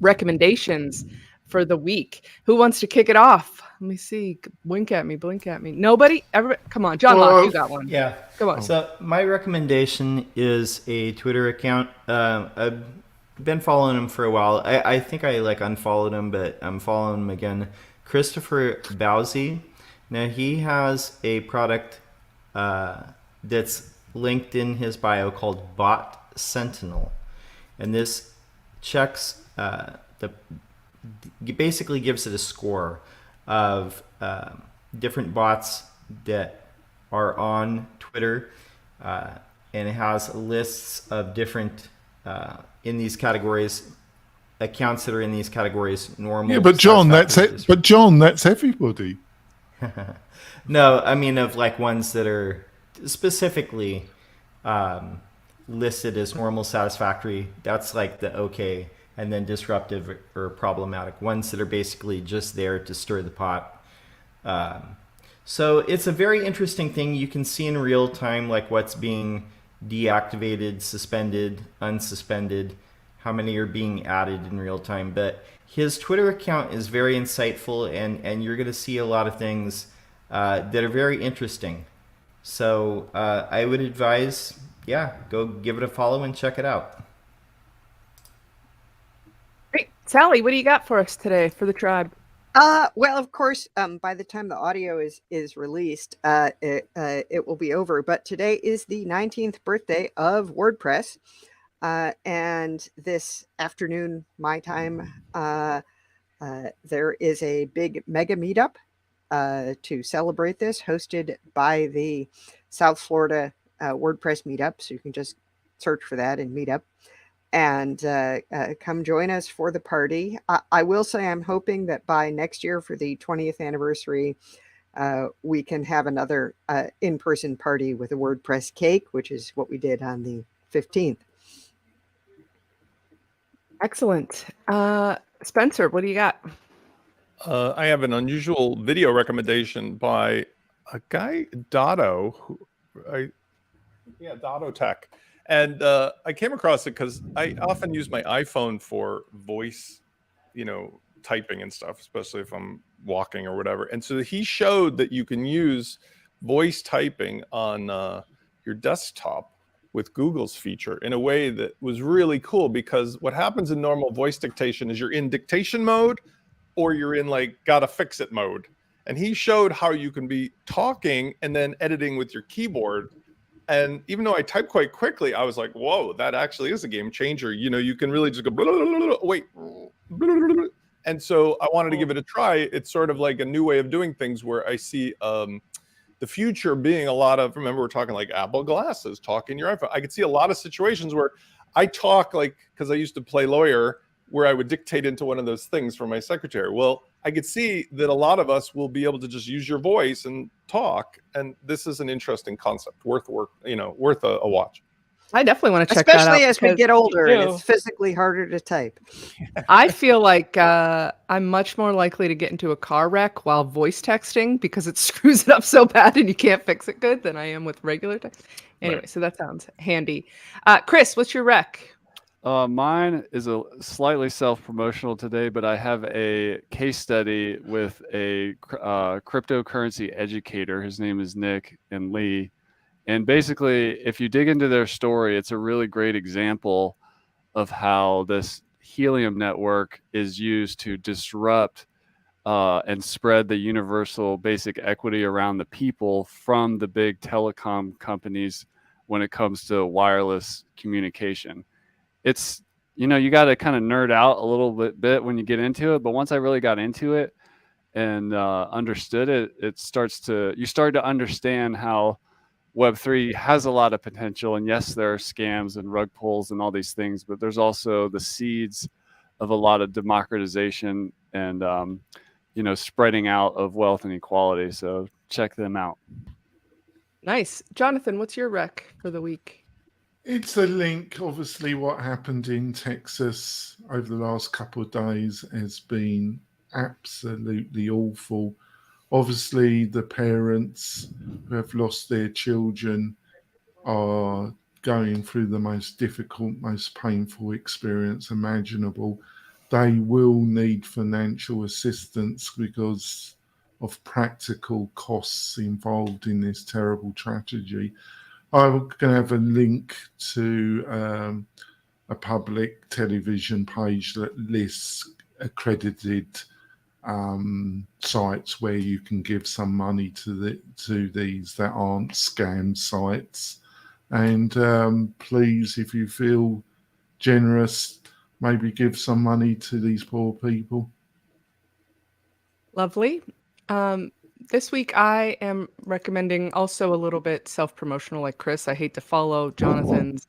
recommendations for the week. Who wants to kick it off? Let me see. Wink at me, blink at me. Nobody? Everybody? Come on, John Locke, you got one. Yeah. Come on. So my recommendation is a Twitter account. I've been following him for a while. I think I unfollowed him, but I'm following him again. Christopher Bowsey. Now he has a product that's linked in his bio called Bot Sentinel, and this checks basically gives it a score of different bots that are on Twitter, and it has lists of different in these categories, accounts that are in these categories. Normal. Yeah, but John, that's it. But John, that's everybody. No, I mean of like ones that are specifically listed as normal, satisfactory. That's like the okay. And then disruptive or problematic, ones that are basically just there to stir the pot. So it's a very interesting thing. You can see in real time like what's being deactivated, suspended, unsuspended, how many are being added in real time. But his Twitter account is very insightful, and you're going to see a lot of things that are very interesting. So I would advise, go give it a follow and check it out. Great. Sally, what do you got for us today for the tribe? Well, of course, by the time the audio is released, it will be over. But today is the 19th birthday of WordPress. And this afternoon, my time, there is a big mega meetup to celebrate this, hosted by the South Florida WordPress meetup. So you can just search for that and meetup. And come join us for the party. I will say I'm hoping that by next year for the 20th anniversary, we can have another in-person party with a WordPress cake, which is what we did on the 15th. Excellent. Spencer, what do you got? I have an unusual video recommendation by a guy, Dotto, Dotto Tech. And I came across it because I often use my iPhone for voice, typing and stuff, especially if I'm walking or whatever. And so he showed that you can use voice typing on your desktop with Google's feature in a way that was really cool, because what happens in normal voice dictation is you're in dictation mode or you're in gotta fix it mode. And he showed how you can be talking and then editing with your keyboard And even though I type quite quickly, I was like, whoa, that actually is a game changer. You know, you can really just go, blah, blah, blah, blah, wait. Blah, blah, blah, blah. And so I wanted to give it a try. It's sort of like a new way of doing things where I see the future being a lot of, remember, we're talking like Apple glasses, talking your iPhone. I could see a lot of situations where I talk like, because I used to play lawyer, where I would dictate into one of those things for my secretary. Well, I could see that a lot of us will be able to just use your voice and talk. And this is an interesting concept, worth a watch. I definitely want to check that out. Especially as we because get older and it's physically harder to type. I feel like I'm much more likely to get into a car wreck while voice texting because it screws it up so bad and you can't fix it good than I am with regular text. Anyway, so that sounds handy. Chris, what's your rec? Mine is a slightly self-promotional today, but I have a case study with a cryptocurrency educator. His name is Nick and Lee. And basically, if you dig into their story, it's a really great example of how this Helium network is used to disrupt and spread the universal basic equity around the people from the big telecom companies when it comes to wireless communication. It's, you got to kind of nerd out a little bit when you get into it. But once I really got into it and understood it, you start to understand how Web3 has a lot of potential. And yes, there are scams and rug pulls and all these things, but there's also the seeds of a lot of democratization and, spreading out of wealth and equality. So check them out. Nice. Jonathan, what's your rec for the week? It's a link. Obviously, what happened in Texas over the last couple of days has been absolutely awful. Obviously, the parents who have lost their children are going through the most difficult, most painful experience imaginable. They will need financial assistance because of practical costs involved in this terrible tragedy. I'm going to have a link to a public television page that lists accredited sites where you can give some money to these that aren't scam sites. And please, if you feel generous, maybe give some money to these poor people. Lovely. This week I am recommending also a little bit self-promotional like Chris. I hate to follow Jonathan's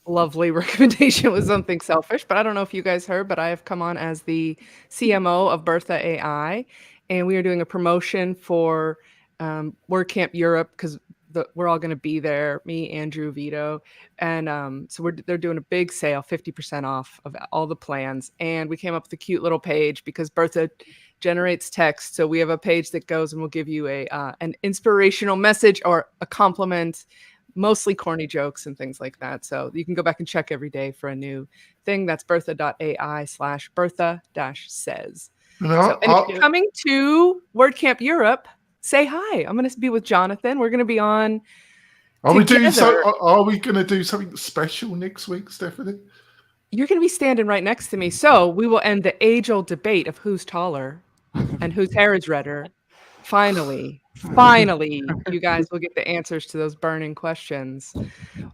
lovely recommendation with something selfish, but I don't know if you guys heard, but I have come on as the CMO of Bertha AI, and we are doing a promotion for WordCamp Europe because we're all going to be there, me, Andrew, Vito, and so they're doing a big sale, 50% off of all the plans, and we came up with a cute little page because Bertha generates text, so we have a page that goes and we'll give you an inspirational message or a compliment, mostly corny jokes and things like that. So you can go back and check every day for a new thing. That's bertha.ai/bertha-says. So, and if you're coming to WordCamp Europe, say hi. I'm going to be with Jonathan. We're going to be on. Are we going to do something special next week, Stephanie? You're going to be standing right next to me. So we will end the age-old debate of who's taller and whose hair is redder. Finally, you guys will get the answers to those burning questions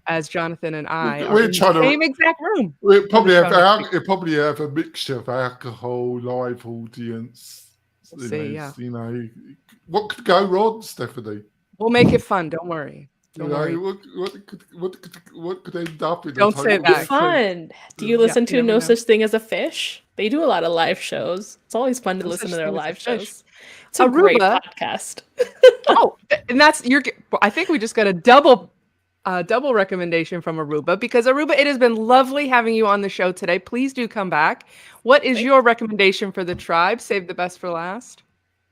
as Jonathan and I are in the same exact room. We'll probably have a mixture of alcohol, live audience. We'll see, yeah. What could go wrong, Stephanie? We'll make it fun. Don't worry. Don't worry. What could end up in? Don't say that. Fun. Do you listen to No Such Thing as a Fish? They do a lot of live shows. It's always fun to listen to their live shows. It's a great podcast. And I think we just got a double recommendation from Aruba because Aruba, it has been lovely having you on the show today. Please do come back. What is your recommendation for the tribe? Save the best for last.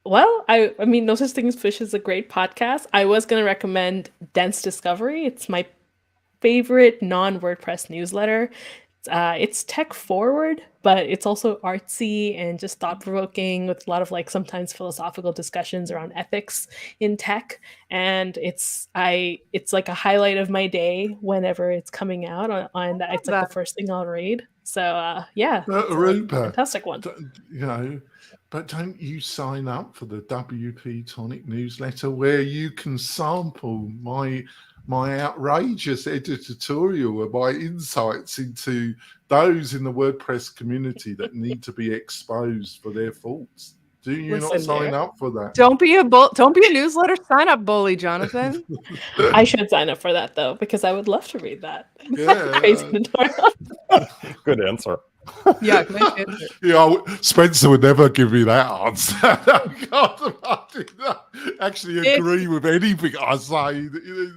Well, I mean, No Such Thing as Fish is a great podcast. I was going to recommend Dense Discovery. It's my favorite non-WordPress newsletter. It's tech forward, but it's also artsy and just thought-provoking with a lot of sometimes philosophical discussions around ethics in tech. And it's like a highlight of my day whenever it's coming out, and it's like the first thing I'll read. So Aruba, fantastic one. But don't you sign up for the WP-Tonic newsletter where you can sample my my outrageous editorial or my insights into those in the WordPress community that need to be exposed for their faults. Do you not Listen, sign dear. up for that? Don't be a newsletter sign up bully, Jonathan. I should sign up for that though, because I would love to read that. Yeah. Crazy tutorial. Good answer. Yeah, great answer. Yeah, Spencer would never give me that answer. God, I did not actually agree with anything I say.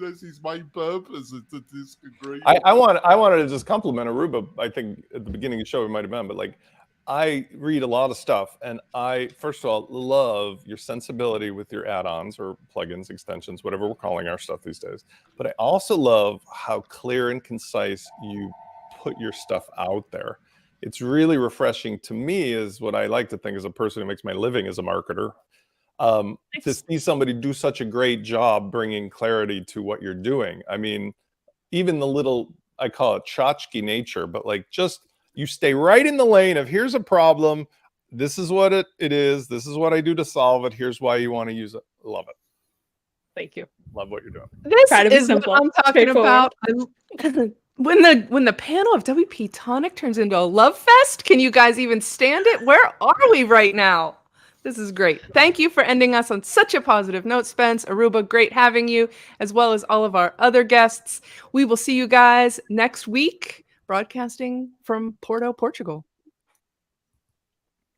That's his main purpose, is to disagree. I wanted to just compliment Aruba. I think at the beginning of the show it might have been, but like I read a lot of stuff, and I first of all love your sensibility with your add-ons or plugins, extensions, whatever we're calling our stuff these days. But I also love how clear and concise you put your stuff out there. It's really refreshing to me, is what I like to think as a person who makes my living as a marketer, to see somebody do such a great job bringing clarity to what you're doing. I mean, even the little, I call it tchotchke nature, but like just you stay right in the lane of here's a problem. This is what it is. This is what I do to solve it. Here's why you want to use it. Love it. Thank you. Love what you're doing. This Try to be is what simple, I'm talking straightforward. about. When the panel of WP-Tonic turns into a love fest, can you guys even stand it? Where are we right now? This is great. Thank you for ending us on such a positive note, Spence. Aruba, great having you, as well as all of our other guests. We will see you guys next week, broadcasting from Porto, Portugal.